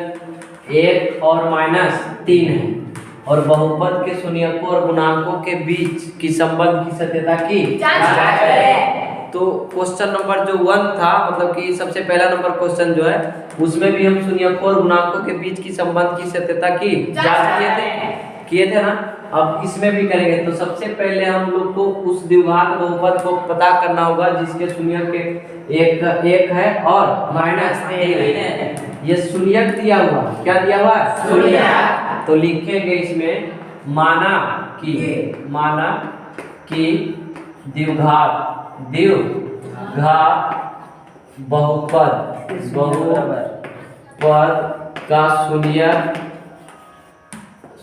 1 और -3 है और बहुपद के शून्यकों और गुणांकों के बीच की संबंध की सत्यता की जांच करें। तो क्वेश्चन नंबर जो 1 था, मतलब कि सबसे पहला नंबर क्वेश्चन जो है उसमें भी हम शून्यकों और गुणांकों के बीच की संबंध की सत्यता की जांच किए थे ना। अब इसमें भी करेंगे। तो सबसे पहले हम लोग को उस द्विघात बहुपद को पता करना होगा जिसके शून्यक एक है और -3 है। ये शून्यक दिया हुआ, क्या दिया हुआ? शून्यक। तो लिखेंगे इसमें माना कि द्विघात बहुपद का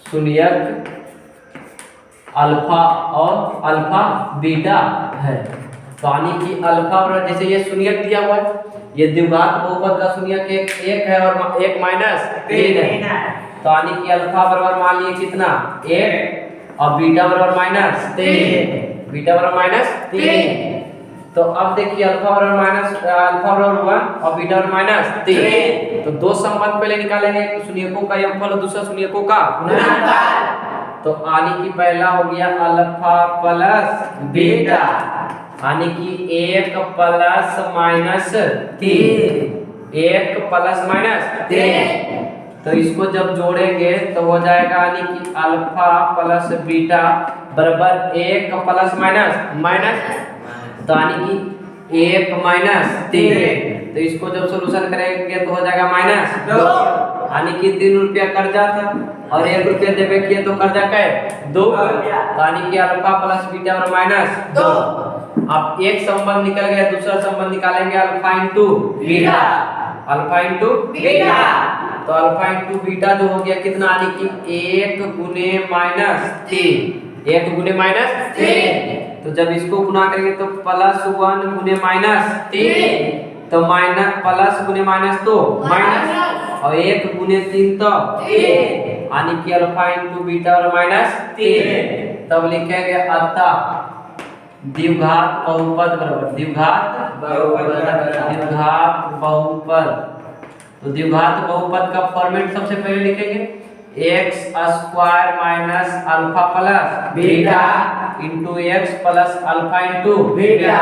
शून्यक अल्फा और अल्फा बीटा है। तो यानी कि अल्फा और जैसे ये शून्यक दिया हुआ है, ये द्विघात बहुपद का शून्यक एक है और एक -3 है। तो यानी कि अल्फा बराबर मान लिए कितना 1 और बीटा बराबर -3, बीटा बराबर -3। तो अब देखिए अल्फा बराबर 1 और बीटा बराबर -3। तो दो संबंध पहले निकालेंगे, शून्यकों का योगफल और दूसरा शून्यकों का गुणनफल। तो यानी कि पहला हो गया अल्फा प्लस बीटा, यानी कि 1 + -3, 1 + -3। तो इसको जब जोड़ेंगे तो हो जाएगा यानी कि अल्फा प्लस बीटा बराबर 1 ± तो यानी कि 1 - 3। तो इसको जब सॉल्यूशन करेंगे तो हो जाएगा -2, यानी कि 3 रुपया कर्जा था और 1 रुपया देवे किए तो कर्जा का 2, यानी कि अल्फा प्लस बीटा बराबर -2। अब एक संबंध निकल गया, दूसरा संबंध निकालेंगे alpha into beta, alpha into beta. तो अल्फा इंटू बीटा जो हो गया कितना, यानी कि 1 × -3, 1 × -3। तो जब इसको गुना करेंगे तो +1 × -3, तो प्लस × -2 माइनस और 1 × 3 तो 3, यानी कि अल्फा इंटू बीटा और -3। तब लिखेंगे अतः द्विघात बहुपद बराबर द्विघात बहुपद। तो द्विघात बहुपद का फॉर्मेट सबसे पहले लिखेंगे x² - alpha plus beta into x plus alpha into beta.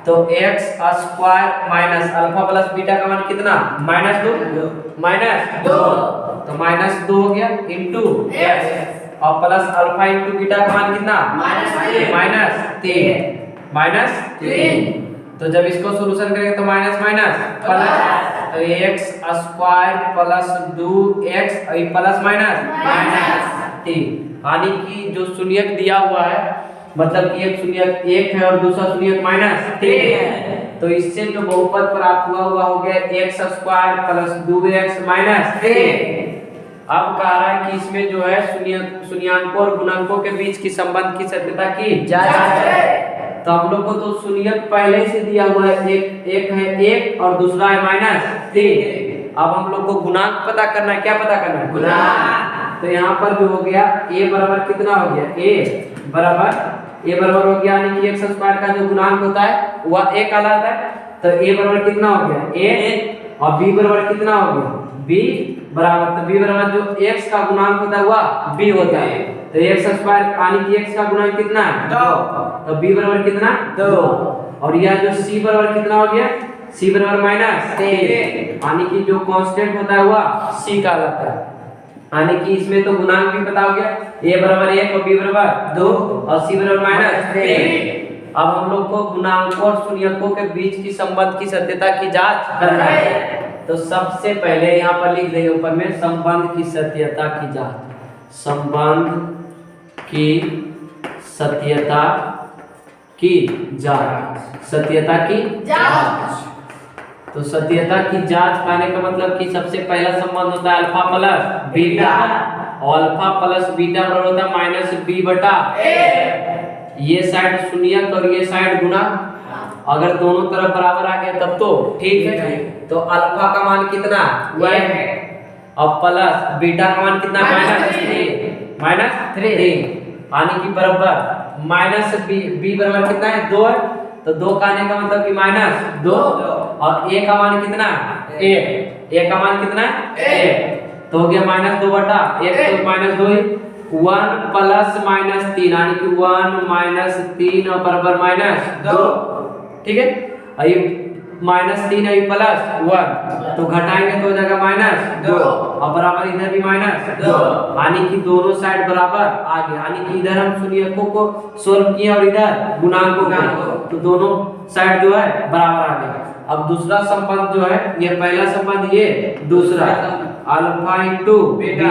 तो x² - अल्फा प्लस बीटा का मान कितना, -2, तो -2 हो गया इंटू x और प्लस अल्फा इंटू बीटा का मान कितना, -3। तो जब इसको सॉल्यूशन करेंगे तो माइनस प्लस, तो x² plus 2x plus minus 3, यानी कि जो शून्यक दिया हुआ है मतलब कि एक शून्यक 1 है और दूसरा शून्यक -3 है। तो इससे जो बहुपद प्राप्त हुआ हो गया x² प्लस 2x माइनस 3। अब कह रहा है कि इसमें जो है शून्याङ्कों और गुणांकों के बीच की संबंध की सत्यता की जांच करें। तो हम लोग को तो शून्यक पहले से दिया हुआ है, एक है 1 और दूसरा है -3। अब हम लोग को गुणांक पता करना है, क्या पता करना है, गुणांक। तो यहाँ पर जो हो गया a बराबर कितना हो गया, a बराबर हो गया यानी कि x² का जो गुणांक होता है वह a कहलाता है। तो a बराबर कितना हो गया, a, और b बराबर कितना हो गया, b बराबर, तो b बराबर जो x का गुणांक होता है वह b होता है। तो x² यानी कि x का गुणांक कितना है, 2, तो b बराबर कितना, 2। और यह जो c बराबर कितना हो गया, c बराबर -3, यानी कि जो कांस्टेंट होता है वह c कहलाता है। यानी कि इसमें तो गुणांक भी पता हो गया, a बराबर 1 और b बराबर 2 और c बराबर -3। अब हम लोग को गुणांकों और शून्यकों के बीच की संबंध की सत्यता की जांच करना है। तो सबसे पहले यहाँ पर लिख देंगे ऊपर में संबंध की सत्यता की जांच। संबंध की सत्यता की जांच। सत्यता की जांच। तो सत्यता की जांच पाने का मतलब कि सबसे पहला संबंध होता है अल्फा प्लस बीटा, और अल्फा प्लस बीटा बराबर होता है माइनस बी बटा ए। ये साइड शून्यक और ये साइड गुणा, अगर दोनों तरफ बराबर आ गया तब तो ठीक है। तो अल्फा का मान कितना 1 है और प्लस बीटा का मान कितना -3 यानी कि बराबर माइनस बी बराबर कितना है 2 है, तो 2 का आने का मतलब कि -2 और ए का मान कितना 1, ए का मान कितना है 1, तो हो गया -2 बटा 1 तो -2 ही 1 प्लस -3 यानी कि 1 -3 और बराबर -2, ठीक है। और ये -3 है प्लस 1 तो घटाएंगे तो हो जाएगा -2 और बराबर इधर भी -2 यानी कि दोनों साइड बराबर आ गया, यानी कि इधर हम शून्यकों को सोल्व किए और इधर गुणांकों को, तो दोनों साइड जो है बराबर आ गया। अब दूसरा संबंध जो है, ये पहला संबंध, ये दूसरा alpha into beta.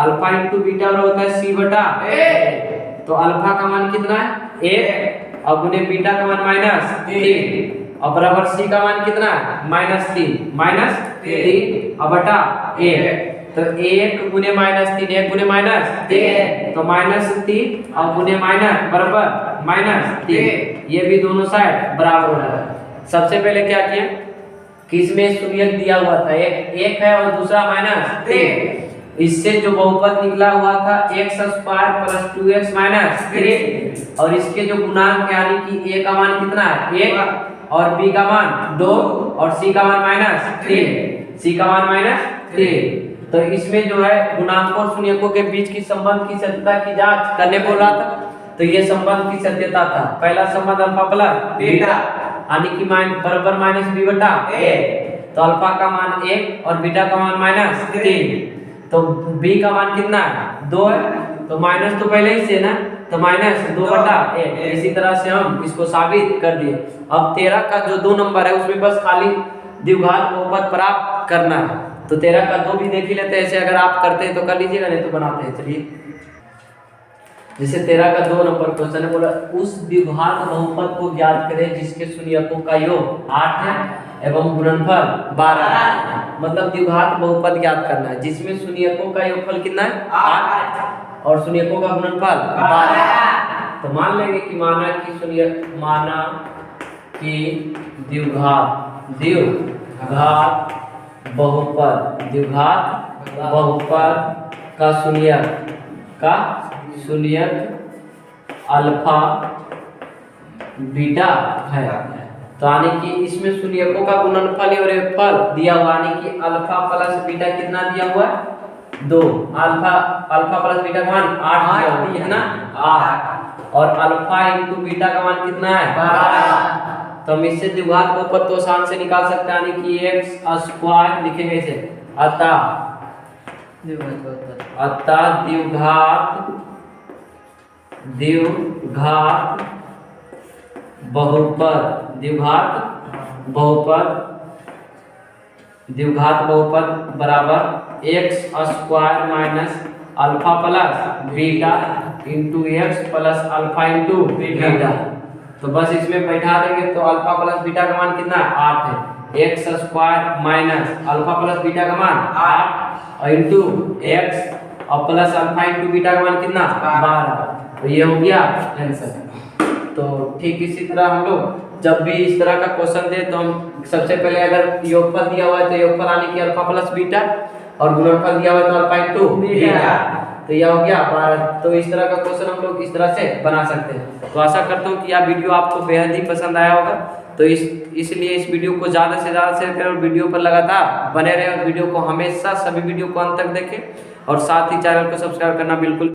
Alpha into beta होता है सी बटा ए, तो अल्फा का मान कितना है 1 और गुने बीटा का मान -3 और बराबर सी का मान कितना है -3 और बटा ए, तो 1 गुने -3 1 गुने -3 तो -3 और गुने माइनस बराबर -3, ये भी दोनों साइड बराबर हो रहा है। सबसे पहले क्या किया कि इसमें शून्यक दिया हुआ था एक है और दूसरा -3, इससे जो बहुपद निकला हुआ था x² + 2x - 3 और इसके जो गुणांक यानी कि a का मान कितना है 1 और b का मान 2 और c का मान -3, तो इसमें जो है गुणांकों और शून्यकों के बीच की संबंध की सत्यता की जांच करने बोल रहा था। तो ये संबंध की सत्यता था। पहला संबंध अल्फा प्लस बीटा यानी कि बराबर -b बटा ए, तो अल्फा का मान 1 और बीटा का मान -3, तो b का मान कितना है 2 है, तो माइनस तो पहले ही से ना, तो -2 बटा ए। इसी तरह से हम इसको साबित कर दिए। अब 13 का जो 2 नंबर है उसमें बस खाली द्विघात बहुपद प्राप्त करना है। तो 13 का 2 भी देख ही लेते हैं, ऐसे अगर आप करते हैं तो कर लीजिएगा, नहीं तो बनाते हैं। चलिए, जैसे 13 का 2 नंबर क्वेश्चन है, बोला उस द्विघात बहुपद को ज्ञात करें जिसके शून्यकों का योग 8 है एवं गुणनफल 12 है। मतलब द्विघात बहुपद ज्ञात करना है जिसमें शून्यकों का योगफल कितना है 8 और शून्यकों का गुणनफल 12। तो मान लेंगे कि माना कि द्विघात बहुपद का शून्यक अल्फा बीटा है, तो यानी कि इसमें शून्यकों का गुणनफल और योगफल दिया हुआ, यानी कि अल्फा प्लस बीटा कितना दिया हुआ है 2, अल्फा प्लस बीटा का मान 8 दिया हुआ है, कितना 8, और अल्फा इंटू बीटा का मान कितना है 12। तो हम इससे द्विघात बहुपद तो आसान से निकाल सकते हैं, यानी कि x² लिखेंगे इसे, अतः द्विघात बहुपद बराबर x² minus alpha plus beta into x plus alpha into beta. तो बस इसमें बैठा देंगे तो अल्फा प्लस बीटा का मान कितना 8 है, x² minus alpha plus beta का मान 8 और इंटू x और प्लस अल्फा इंटू बीटा का मान कितना 12। तो ये हो गया आंसर। तो ठीक इसी तरह हम लोग जब भी इस तरह का क्वेश्चन दे तो हम सबसे पहले अगर योगफल दिया हुआ है तो योगफल आने की अल्फा प्लस बीटा और गुणनफल दिया हुआ है तो अल्फा इंटू बीटा, तो यह हो गया। तो इस तरह का क्वेश्चन हम लोग इस तरह से बना सकते हैं। तो आशा करता हूँ कि यह वीडियो आपको बेहद ही पसंद आया होगा। तो इसलिए इस वीडियो को ज़्यादा से ज़्यादा शेयर करें और वीडियो पर लगातार बने रहें और वीडियो को हमेशा सभी वीडियो को अंत तक देखें और साथ ही चैनल को सब्सक्राइब करना बिल्कुल